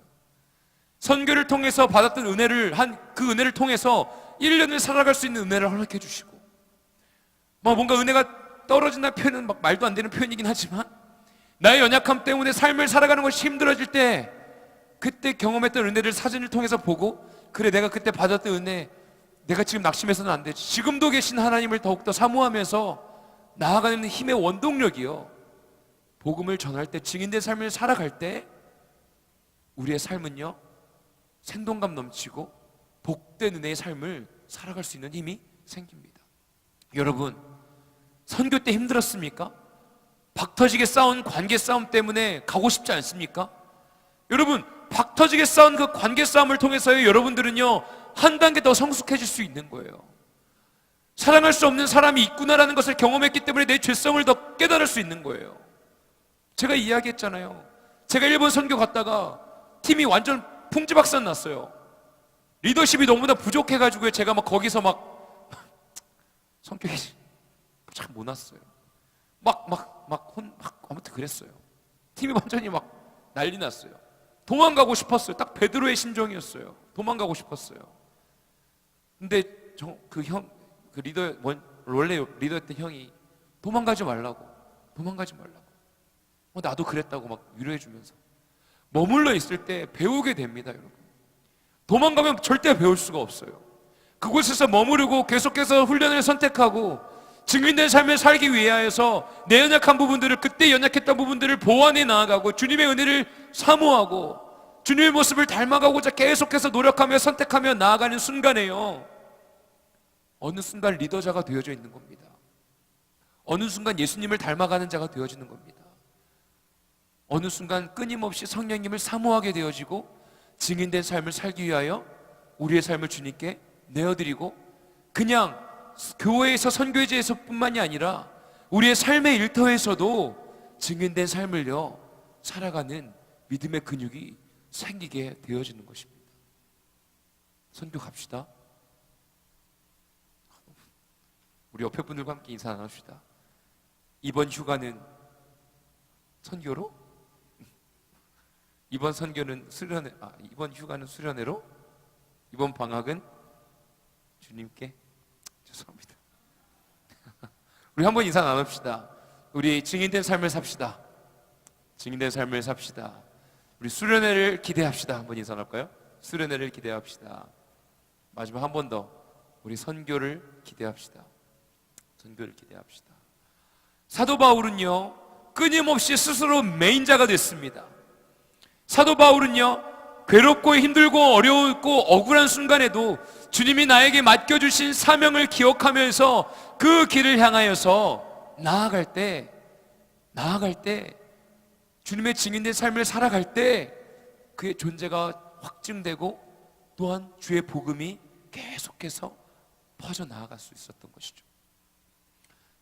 선교를 통해서 받았던 은혜를 그 은혜를 통해서 1년을 살아갈 수 있는 은혜를 허락해 주시고, 막 뭔가 은혜가 떨어진다는 표현은 막 말도 안 되는 표현이긴 하지만 나의 연약함 때문에 삶을 살아가는 것이 힘들어질 때 그때 경험했던 은혜를 사진을 통해서 보고, 그래 내가 그때 받았던 은혜 내가 지금 낙심해서는 안 되지, 지금도 계신 하나님을 더욱더 사모하면서 나아가는 힘의 원동력이요, 복음을 전할 때, 증인된 삶을 살아갈 때 우리의 삶은요 생동감 넘치고 복된 은혜의 삶을 살아갈 수 있는 힘이 생깁니다. 여러분, 선교 때 힘들었습니까? 박터지게 싸운 관계 싸움 때문에 가고 싶지 않습니까? 여러분, 박터지게 싸운 그 관계 싸움을 통해서 여러분들은요 한 단계 더 성숙해질 수 있는 거예요. 사랑할 수 없는 사람이 있구나라는 것을 경험했기 때문에 내 죄성을 더 깨달을 수 있는 거예요. 제가 이야기했잖아요. 제가 일본 선교 갔다가 팀이 완전 풍지박산 났어요. 리더십이 너무나 부족해가지고 제가 막 거기서 막 성격이 참 못 났어요. 아무튼 그랬어요. 팀이 완전히 막 난리 났어요. 도망가고 싶었어요. 딱 베드로의 심정이었어요. 도망가고 싶었어요. 근데 원래 리더였던 형이 도망가지 말라고. 나도 그랬다고 막 위로해주면서 머물러 있을 때 배우게 됩니다, 여러분. 도망가면 절대 배울 수가 없어요. 그곳에서 머무르고 계속해서 훈련을 선택하고 증인된 삶을 살기 위하여서 내 연약한 부분들을, 그때 연약했던 부분들을 보완해 나아가고 주님의 은혜를 사모하고 주님의 모습을 닮아가고자 계속해서 노력하며 선택하며 나아가는 순간에요, 어느 순간 리더자가 되어져 있는 겁니다. 어느 순간 예수님을 닮아가는 자가 되어지는 겁니다. 어느 순간 끊임없이 성령님을 사모하게 되어지고 증인된 삶을 살기 위하여 우리의 삶을 주님께 내어드리고, 그냥 교회에서 선교제에서 뿐만이 아니라 우리의 삶의 일터에서도 증인된 삶을요 살아가는 믿음의 근육이 생기게 되어지는 것입니다. 선교 갑시다. 우리 옆에 분들과 함께 인사 나눕시다. 이번 휴가는 선교로? 이번 휴가는 수련회로? 이번 방학은 주님께? 죄송합니다. 우리 한번 인사 나눕시다. 우리 증인된 삶을 삽시다. 증인된 삶을 삽시다. 우리 수련회를 기대합시다. 한번 인사 나눌까요? 수련회를 기대합시다. 마지막 한 번 더 우리 선교를 기대합시다. 선교를 기대합시다. 사도 바울은요 끊임없이 스스로 매인 자가 됐습니다. 사도 바울은요, 괴롭고 힘들고 어려웠고 억울한 순간에도 주님이 나에게 맡겨주신 사명을 기억하면서 그 길을 향하여서 나아갈 때 주님의 증인된 삶을 살아갈 때 그의 존재가 확증되고 또한 주의 복음이 계속해서 퍼져나아갈 수 있었던 것이죠.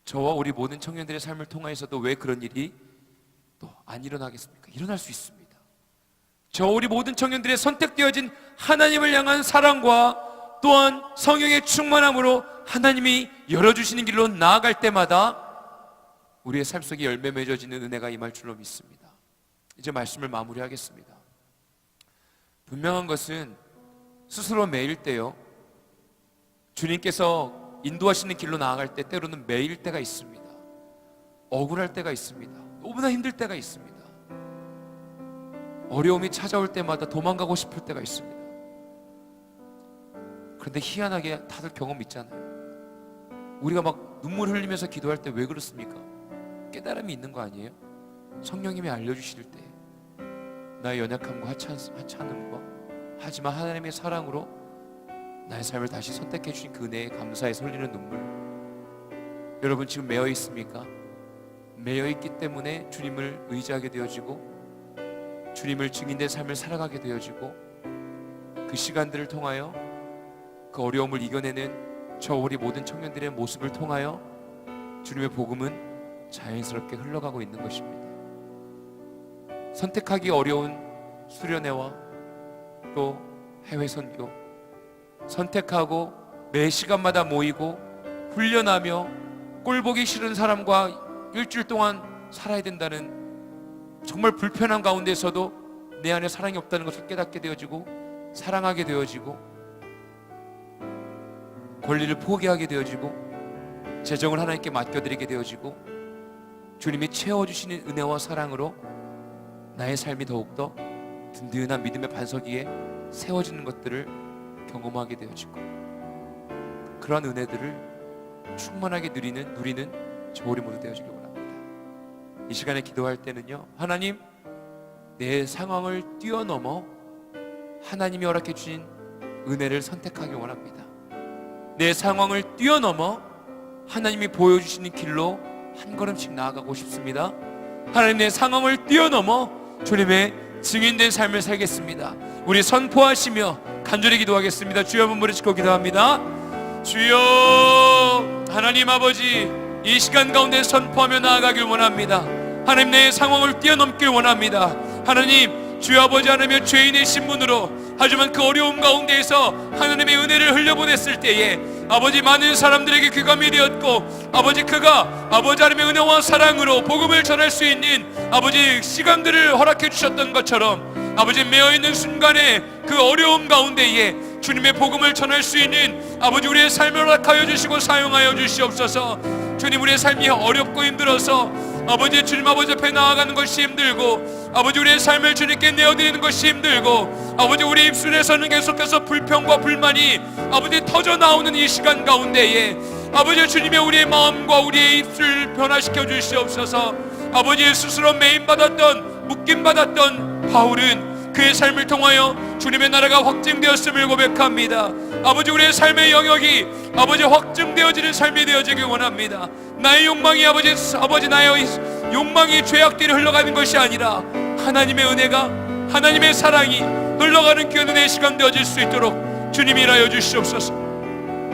저와 우리 모든 청년들의 삶을 통하여서도 왜 그런 일이 또 안 일어나겠습니까? 일어날 수 있습니다. 저 우리 모든 청년들의 선택되어진 하나님을 향한 사랑과 또한 성령의 충만함으로 하나님이 열어주시는 길로 나아갈 때마다 우리의 삶 속에 열매 맺어지는 은혜가 임할 줄로 믿습니다. 이제 말씀을 마무리하겠습니다. 분명한 것은 스스로 매일 때요, 주님께서 인도하시는 길로 나아갈 때 때로는 매일 때가 있습니다. 억울할 때가 있습니다. 너무나 힘들 때가 있습니다. 어려움이 찾아올 때마다 도망가고 싶을 때가 있습니다. 그런데 희한하게 다들 경험 있잖아요. 우리가 막 눈물 흘리면서 기도할 때 왜 그렇습니까? 깨달음이 있는 거 아니에요? 성령님이 알려주실 때 나의 연약함과 하찮음과 하지만 하나님의 사랑으로 나의 삶을 다시 선택해 주신 그 은혜에 감사에 설리는 눈물. 여러분 지금 매여 있습니까? 매여 있기 때문에 주님을 의지하게 되어지고 주님을 증인된 삶을 살아가게 되어지고 그 시간들을 통하여 그 어려움을 이겨내는 저 우리 모든 청년들의 모습을 통하여 주님의 복음은 자연스럽게 흘러가고 있는 것입니다. 선택하기 어려운 수련회와 또 해외 선교, 선택하고 매 시간마다 모이고 훈련하며 꼴보기 싫은 사람과 일주일 동안 살아야 된다는 정말 불편한 가운데서도 내 안에 사랑이 없다는 것을 깨닫게 되어지고 사랑하게 되어지고 권리를 포기하게 되어지고 재정을 하나님께 맡겨드리게 되어지고 주님이 채워주시는 은혜와 사랑으로 나의 삶이 더욱더 든든한 믿음의 반석 위에 세워지는 것들을 경험하게 되어지고 그러한 은혜들을 충만하게 누리는 저 우리 모두 되어지길 원합니다. 이 시간에 기도할 때는요, 하나님, 내 상황을 뛰어넘어 하나님이 허락해 주신 은혜를 선택하기 원합니다. 내 상황을 뛰어넘어 하나님이 보여주시는 길로 한 걸음씩 나아가고 싶습니다. 하나님, 내 상황을 뛰어넘어 주님의 증인된 삶을 살겠습니다. 우리 선포하시며 간절히 기도하겠습니다. 주여, 한번 무릎 꿇고 기도합니다. 주여, 하나님 아버지, 이 시간 가운데 선포하며 나아가길 원합니다. 하나님, 내 상황을 뛰어넘길 원합니다. 하나님, 주여 아버지, 하나님의 죄인의 신분으로 하지만 그 어려움 가운데에서 하나님의 은혜를 흘려보냈을 때에 아버지, 많은 사람들에게 귀감이 되었고 아버지, 그가 아버지 하나님의 은혜와 사랑으로 복음을 전할 수 있는 아버지 시간들을 허락해 주셨던 것처럼 아버지, 매어있는 순간에 그 어려움 가운데에 주님의 복음을 전할 수 있는 아버지 우리의 삶을 허락하여 주시고 사용하여 주시옵소서. 주님, 우리의 삶이 어렵고 힘들어서 아버지, 주님 아버지 앞에 나아가는 것이 힘들고 아버지, 우리의 삶을 주님께 내어드리는 것이 힘들고 아버지, 우리 입술에서는 계속해서 불평과 불만이 아버지 터져 나오는 이 시간 가운데에 아버지, 주님의 우리의 마음과 우리의 입술을 변화시켜 주시옵소서. 아버지, 스스로 매임받았던 묶임받았던 바울은 그의 삶을 통하여 주님의 나라가 확증되었음을 고백합니다. 아버지, 우리의 삶의 영역이 아버지 확증되어지는 삶이 되어지길 원합니다. 나의 욕망이 아버지 나의 욕망이 죄악들이 흘러가는 것이 아니라 하나님의 은혜가, 하나님의 사랑이 흘러가는 귀한 은혜의 시간 되어질 수 있도록 주님이 일하여 주시옵소서.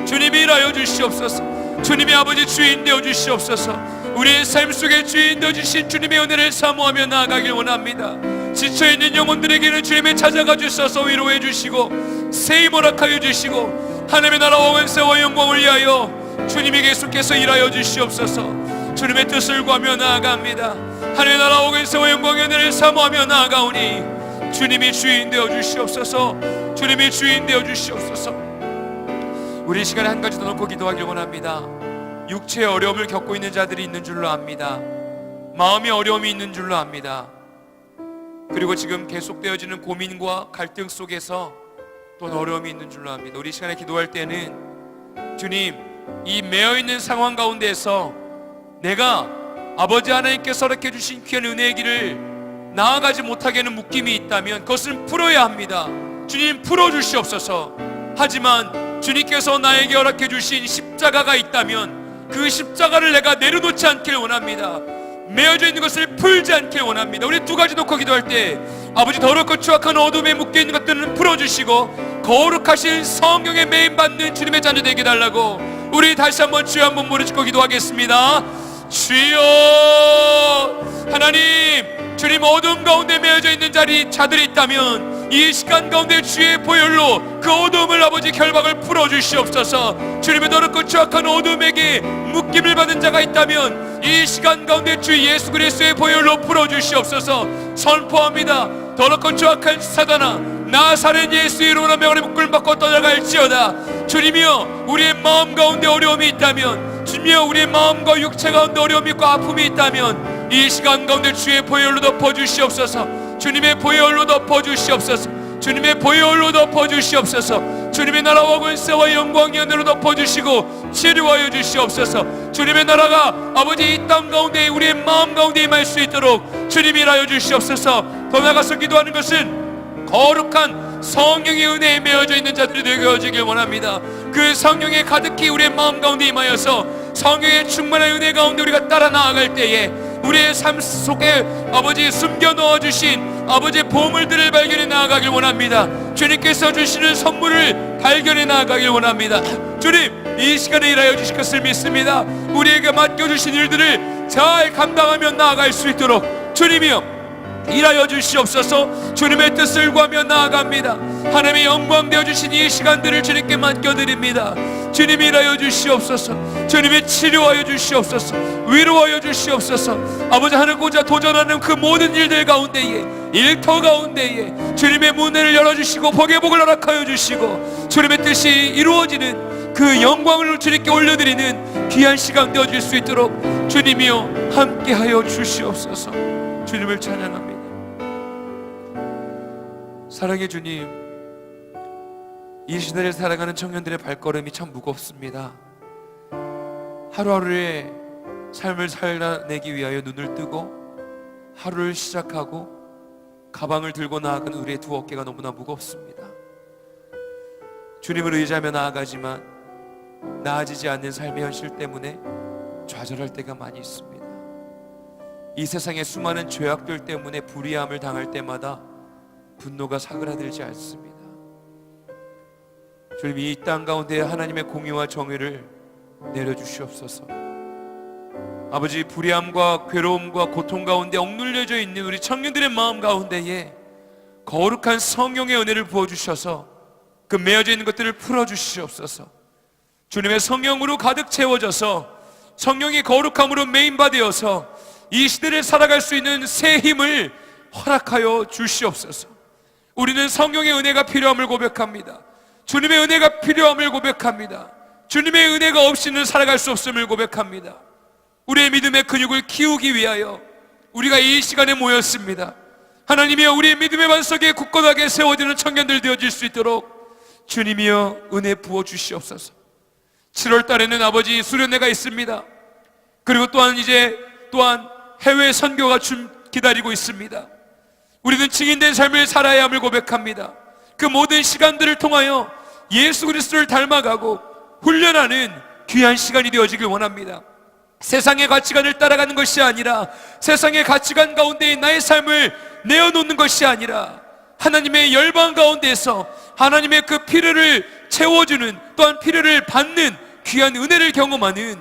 주님이 일하여 주시옵소서. 주님이 아버지 주인 되어 주시옵소서. 우리의 삶 속에 주인 되어 주신 주님의 은혜를 사모하며 나아가길 원합니다. 지쳐있는 영혼들에게는 주님의 찾아가 주셔서 위로해 주시고 세임 허락하여 주시고 하나님의 나라와 권세와 영광을 위하여 주님이 계속해서 일하여 주시옵소서. 주님의 뜻을 구하며 나아갑니다. 하나님의 나라와 권세와 영광의 은혜를 사모하며 나아가오니 주님이 주인 되어 주시옵소서. 주님이 주인 되어 주시옵소서. 우리 시간에 한 가지 더 놓고 기도하길 원합니다. 육체의 어려움을 겪고 있는 자들이 있는 줄로 압니다. 마음의 어려움이 있는 줄로 압니다. 그리고 지금 계속되어지는 고민과 갈등 속에서 또 어려움이 있는 줄로 압니다. 우리 시간에 기도할 때는 주님, 이 매어있는 상황 가운데서 내가 아버지 하나님께서 허락해 주신 귀한 은혜의 길을 나아가지 못하게 하는 묶임이 있다면 그것은 풀어야 합니다. 주님 풀어주시옵소서. 하지만 주님께서 나에게 허락해 주신 십자가가 있다면 그 십자가를 내가 내려놓지 않길 원합니다. 매어져 있는 것을 풀지 않길 원합니다. 우리 두 가지 놓고 기도할 때 아버지 더럽고 추악한 어둠에 묶여있는 것들은 풀어주시고 거룩하신 성령에 매임받는 주님의 자녀 되게 달라고 우리 다시 한번 주여 한번 무릎 꿇고 기도하겠습니다. 주여 하나님, 주님 어둠 가운데 매어져 있는 자들이 있다면 이 시간 가운데 주의 보혈로 그 어둠을 아버지 결박을 풀어주시옵소서. 주님의 더럽고 추악한 어둠에게 묶임을 받은 자가 있다면 이 시간 가운데 주 예수 그리스도의 보혈로 풀어주시옵소서. 선포합니다. 더럽고 추악한 사단아, 나사렛 예수의 이름으로 명함에 묶음받고 떠나갈지어다. 주님이여, 우리의 마음 가운데 어려움이 있다면, 주님이여, 우리의 마음과 육체 가운데 어려움이 있고 아픔이 있다면 이 시간 가운데 주의 보혈로 덮어주시옵소서. 주님의 보혈로 덮어주시옵소서. 주님의 보혈로 덮어주시옵소서. 주님의 나라와 권세와 영광이 하늘로 덮어주시고 치료하여 주시옵소서. 주님의 나라가 아버지 이 땅 가운데 우리의 마음 가운데 임할 수 있도록 주님이 일하여 주시옵소서. 더 나가서 기도하는 것은 거룩한 성령의 은혜에 메어져 있는 자들이 되어지길 원합니다. 그 성령에 가득히 우리의 마음 가운데 임하여서 성령의 충만한 은혜 가운데 우리가 따라 나아갈 때에 우리의 삶 속에 아버지 숨겨 넣어주신 아버지의 보물들을 발견해 나아가길 원합니다. 주님께서 주시는 선물을 발견해 나아가길 원합니다. 주님, 이 시간에 일하여 주실 것을 믿습니다. 우리에게 맡겨주신 일들을 잘 감당하며 나아갈 수 있도록 주님이여 일하여 주시옵소서. 주님의 뜻을 구하며 나아갑니다. 하나님의 영광 되어주신 이 시간들을 주님께 맡겨드립니다. 주님이 일하여 주시옵소서. 주님이 치료하여 주시옵소서. 위로하여 주시옵소서. 아버지 하늘고자 도전하는 그 모든 일들 가운데에, 일터 가운데에 주님의 문을 열어주시고 복의 복을 허락하여 주시고 주님의 뜻이 이루어지는 그 영광을 주님께 올려드리는 귀한 시간 되어질 수 있도록 주님이여 함께하여 주시옵소서. 주님을 찬양합니다. 사랑의 주님, 이 시대를 살아가는 청년들의 발걸음이 참 무겁습니다. 하루하루의 삶을 살아내기 위하여 눈을 뜨고 하루를 시작하고 가방을 들고 나아가는 우리의 두 어깨가 너무나 무겁습니다. 주님을 의지하며 나아가지만 나아지지 않는 삶의 현실 때문에 좌절할 때가 많이 있습니다. 이 세상의 수많은 죄악들 때문에 불의함을 당할 때마다 분노가 사그라들지 않습니다. 주님, 이 땅 가운데 하나님의 공의와 정의를 내려주시옵소서. 아버지, 불의함과 괴로움과 고통 가운데 억눌려져 있는 우리 청년들의 마음 가운데에 거룩한 성령의 은혜를 부어주셔서 그 메어져 있는 것들을 풀어주시옵소서. 주님의 성령으로 가득 채워져서 성령이 거룩함으로 메인바되어서 이 시대를 살아갈 수 있는 새 힘을 허락하여 주시옵소서. 우리는 성령의 은혜가 필요함을 고백합니다. 주님의 은혜가 필요함을 고백합니다. 주님의 은혜가 없이는 살아갈 수 없음을 고백합니다. 우리의 믿음의 근육을 키우기 위하여 우리가 이 시간에 모였습니다. 하나님이여, 우리의 믿음의 반석에 굳건하게 세워지는 청년들 되어질 수 있도록 주님이여 은혜 부어 주시옵소서. 7월 달에는 아버지 수련회가 있습니다. 그리고 또한 해외 선교가 기다리고 있습니다. 우리는 증인된 삶을 살아야 함을 고백합니다. 그 모든 시간들을 통하여 예수 그리스도를 닮아가고 훈련하는 귀한 시간이 되어지길 원합니다. 세상의 가치관을 따라가는 것이 아니라 세상의 가치관 가운데 나의 삶을 내어놓는 것이 아니라 하나님의 열방 가운데서 하나님의 그 필요를 채워주는, 또한 필요를 받는 귀한 은혜를 경험하는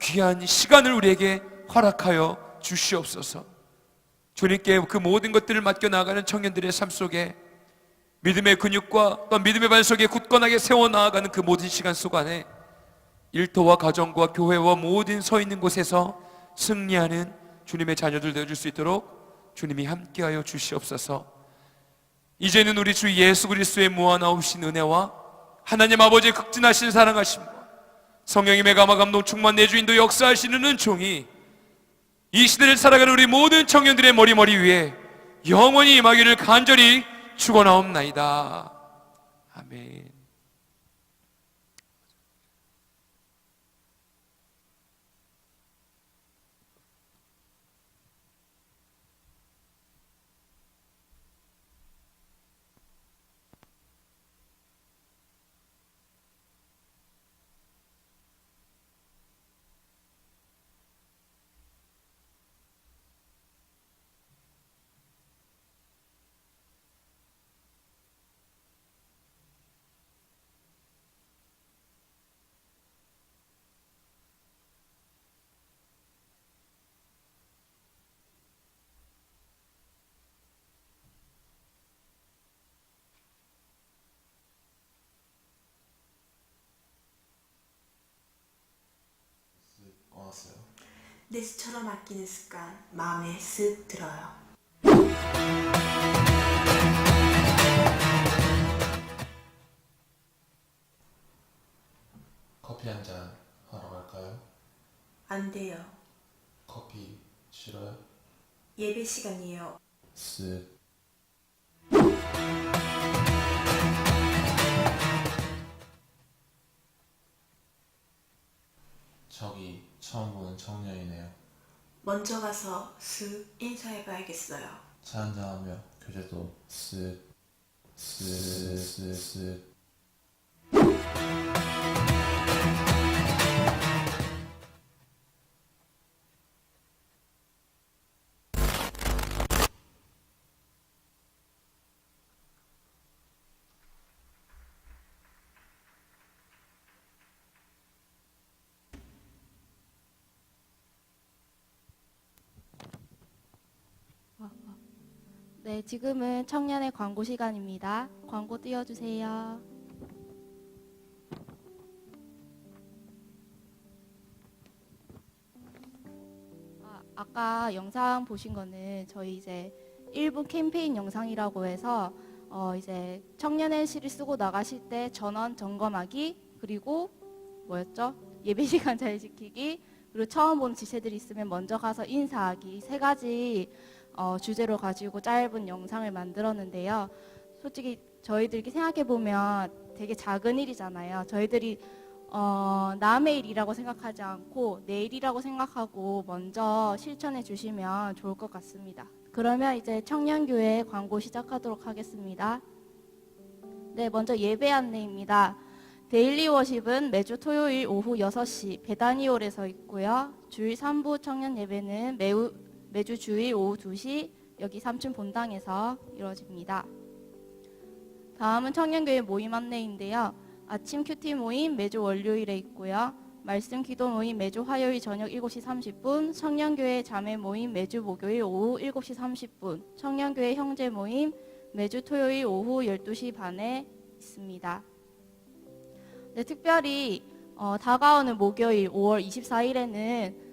귀한 시간을 우리에게 허락하여 주시옵소서. 주님께 그 모든 것들을 맡겨 나가는 청년들의 삶 속에 믿음의 근육과 또 믿음의 반석에 굳건하게 세워나가는 그 모든 시간 속 안에 일터와 가정과 교회와 모든 서 있는 곳에서 승리하는 주님의 자녀들 되어줄 수 있도록 주님이 함께하여 주시옵소서. 이제는 우리 주 예수 그리스도의 무한하신 은혜와 하나님 아버지의 극진하신 사랑하심과 성령님의 감화 감동 충만 내주인도 역사하시는 은총이 이 시대를 살아가는 우리 모든 청년들의 머리 위에 영원히 임하기를 간절히 축원하옵나이다. 아멘. 내 수처럼 아끼는 습관 마음에 쓱 들어요. 커피 한 잔 하러 갈까요? 안 돼요. 커피 싫어요? 예배 시간이에요. 쓱. 저기 처음 보는 청년이네요. 먼저 가서 쓱 인사해봐야겠어요. 차 한잔하며 교제도 쓱. 쓱. 네, 지금은 청년의 광고 시간입니다. 광고 띄워주세요. 아까 영상 보신 거는 저희 이제 1분 캠페인 영상이라고 해서 이제 청년의 시를 쓰고 나가실 때 전원 점검하기, 그리고 뭐였죠? 예배 시간 잘 지키기, 그리고 처음 보는 지체들이 있으면 먼저 가서 인사하기, 세 가지 주제로 가지고 짧은 영상을 만들었는데요. 솔직히 저희들이 생각해보면 되게 작은 일이잖아요. 저희들이 남의 일이라고 생각하지 않고 내 일이라고 생각하고 먼저 실천해 주시면 좋을 것 같습니다. 그러면 이제 청년교회 광고 시작하도록 하겠습니다. 네, 먼저 예배 안내입니다. 데일리 워십은 매주 토요일 오후 6시 베다니홀에서 있고요. 주일 3부 청년 예배는 매주 주일 오후 2시 여기 3층 본당에서 이루어집니다. 다음은 청년교회 모임 안내인데요. 아침 큐티 모임 매주 월요일에 있고요. 말씀 기도 모임 매주 화요일 저녁 7시 30분, 청년교회 자매 모임 매주 목요일 오후 7시 30분, 청년교회 형제 모임 매주 토요일 오후 12시 반에 있습니다. 네, 특별히 다가오는 목요일 5월 24일에는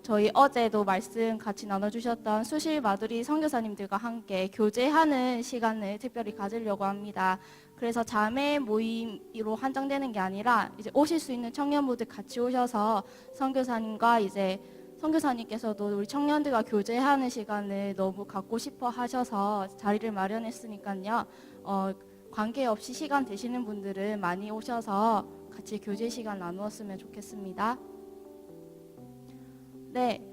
저희 어제도 말씀 같이 나눠주셨던 수실 마두리 선교사님들과 함께 교제하는 시간을 특별히 가지려고 합니다. 그래서 자매 모임으로 한정되는 게 아니라 이제 오실 수 있는 청년분들 같이 오셔서 선교사님과 이제 선교사님께서도 우리 청년들과 교제하는 시간을 너무 갖고 싶어 하셔서 자리를 마련했으니까요. 관계없이 시간 되시는 분들은 많이 오셔서 같이 교제 시간 나누었으면 좋겠습니다. 네,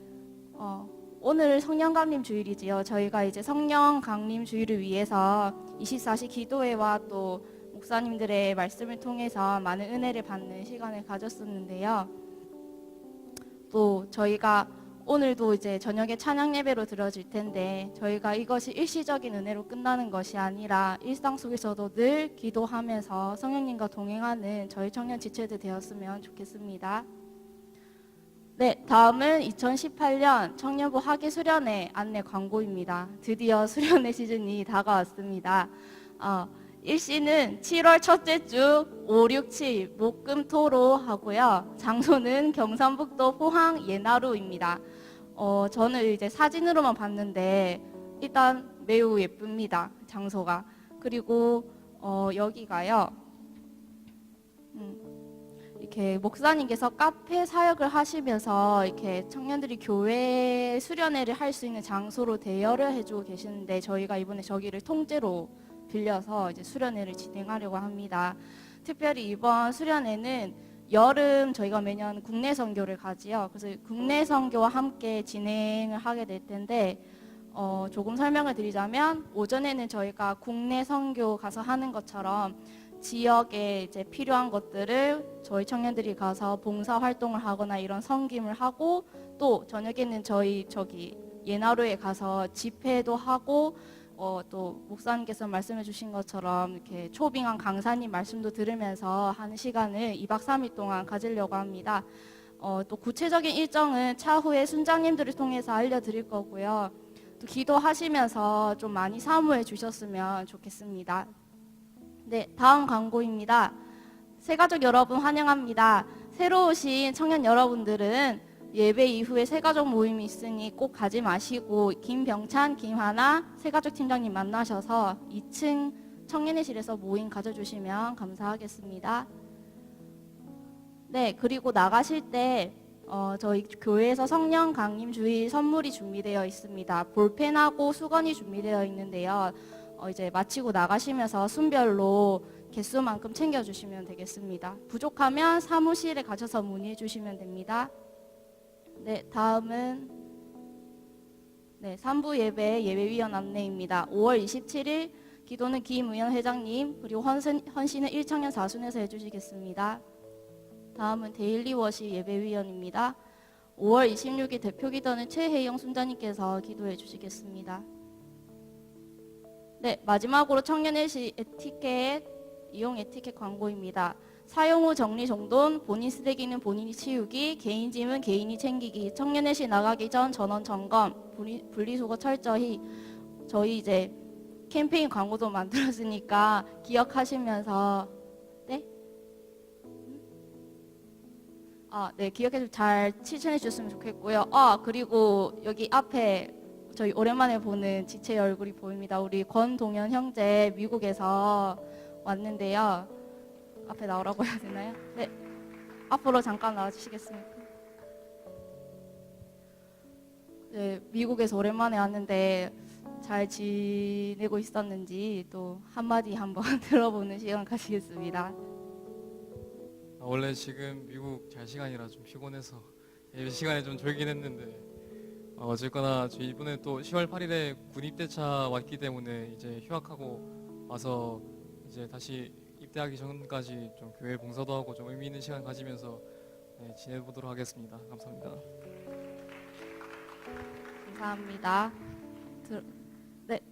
오늘 성령 강림 주일이지요. 저희가 이제 성령 강림 주일을 위해서 24시 기도회와 또 목사님들의 말씀을 통해서 많은 은혜를 받는 시간을 가졌었는데요. 또 저희가 오늘도 이제 저녁에 찬양 예배로 드려질 텐데 저희가 이것이 일시적인 은혜로 끝나는 것이 아니라 일상 속에서도 늘 기도하면서 성령님과 동행하는 저희 청년 지체들 되었으면 좋겠습니다. 네, 다음은 2018년 청년부 학예 수련회 안내 광고입니다. 드디어 수련회 시즌이 다가왔습니다. 일시는 7월 첫째 주 5, 6, 7 목금토로 하고요. 장소는 경상북도 포항 예나루입니다. 저는 이제 사진으로만 봤는데 일단 매우 예쁩니다. 장소가. 그리고 여기가요. 이렇게 목사님께서 카페 사역을 하시면서 이렇게 청년들이 교회 수련회를 할 수 있는 장소로 대여를 해주고 계시는데 저희가 이번에 저기를 통째로 빌려서 이제 수련회를 진행하려고 합니다. 특별히 이번 수련회는 여름 저희가 매년 국내 선교를 가지요. 그래서 국내 선교와 함께 진행을 하게 될 텐데 조금 설명을 드리자면 오전에는 저희가 국내 선교 가서 하는 것처럼 지역에 이제 필요한 것들을 저희 청년들이 가서 봉사 활동을 하거나 이런 섬김을 하고 또 저녁에는 저희 저기 예나루에 가서 집회도 하고 또 목사님께서 말씀해 주신 것처럼 이렇게 초빙한 강사님 말씀도 들으면서 하는 시간을 2박 3일 동안 가지려고 합니다. 또 구체적인 일정은 차후에 순장님들을 통해서 알려드릴 거고요. 또 기도하시면서 좀 많이 사모해 주셨으면 좋겠습니다. 네, 다음 광고입니다. 새가족 여러분 환영합니다. 새로 오신 청년 여러분들은 예배 이후에 새가족 모임이 있으니 꼭 가지 마시고 김병찬, 김하나 새가족 팀장님 만나셔서 2층 청년회실에서 모임 가져주시면 감사하겠습니다. 네, 그리고 나가실 때 저희 교회에서 성령 강림 주일 선물이 준비되어 있습니다. 볼펜하고 수건이 준비되어 있는데요. 이제 마치고 나가시면서 순별로 개수만큼 챙겨주시면 되겠습니다. 부족하면 사무실에 가셔서 문의해 주시면 됩니다. 네, 다음은 3부 예배위원 안내입니다. 5월 27일 기도는 김의원 회장님, 그리고 헌신은 1청년 사순에서 해주시겠습니다. 다음은 데일리 워십 예배위원입니다. 5월 26일 대표 기도는 최혜영 순자님께서 기도해 주시겠습니다. 네, 마지막으로 청년회실 에티켓, 이용 에티켓 광고입니다. 사용 후 정리정돈, 본인 쓰레기는 본인이 치우기, 개인 짐은 개인이 챙기기, 청년회실 나가기 전 전원 점검, 분리수거 철저히. 저희 이제 캠페인 광고도 만들었으니까 기억하시면서 네, 기억해서 잘 실천해 주셨으면 좋겠고요. 그리고 여기 앞에 저희 오랜만에 보는 지체 얼굴이 보입니다. 우리 권동현 형제 미국에서 왔는데요. 앞에 나오라고 해야 되나요? 네, 앞으로 잠깐 나와주시겠습니까? 네, 미국에서 오랜만에 왔는데 잘 지내고 있었는지 또 한마디 한번 들어보는 시간 가지겠습니다. 원래 지금 미국 잘 시간이라 좀 피곤해서 예배 시간에 좀 졸긴 했는데 어쨌거나 저 이번에 또 10월 8일에 군 입대차 왔기 때문에 이제 휴학하고 와서 이제 다시 입대하기 전까지 좀 교회 봉사도 하고 좀 의미 있는 시간 가지면서 지내보도록 하겠습니다. 감사합니다. 감사합니다.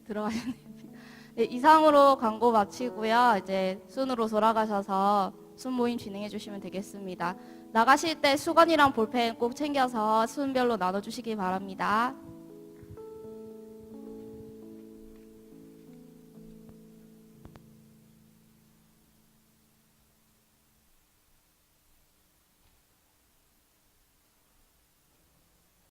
들어가셔야 됩니다. 네, 이상으로 광고 마치고요. 이제 순으로 돌아가셔서 순 모임 진행해 주시면 되겠습니다. 나가실 때 수건이랑 볼펜 꼭 챙겨서 순별로 나눠주시기 바랍니다.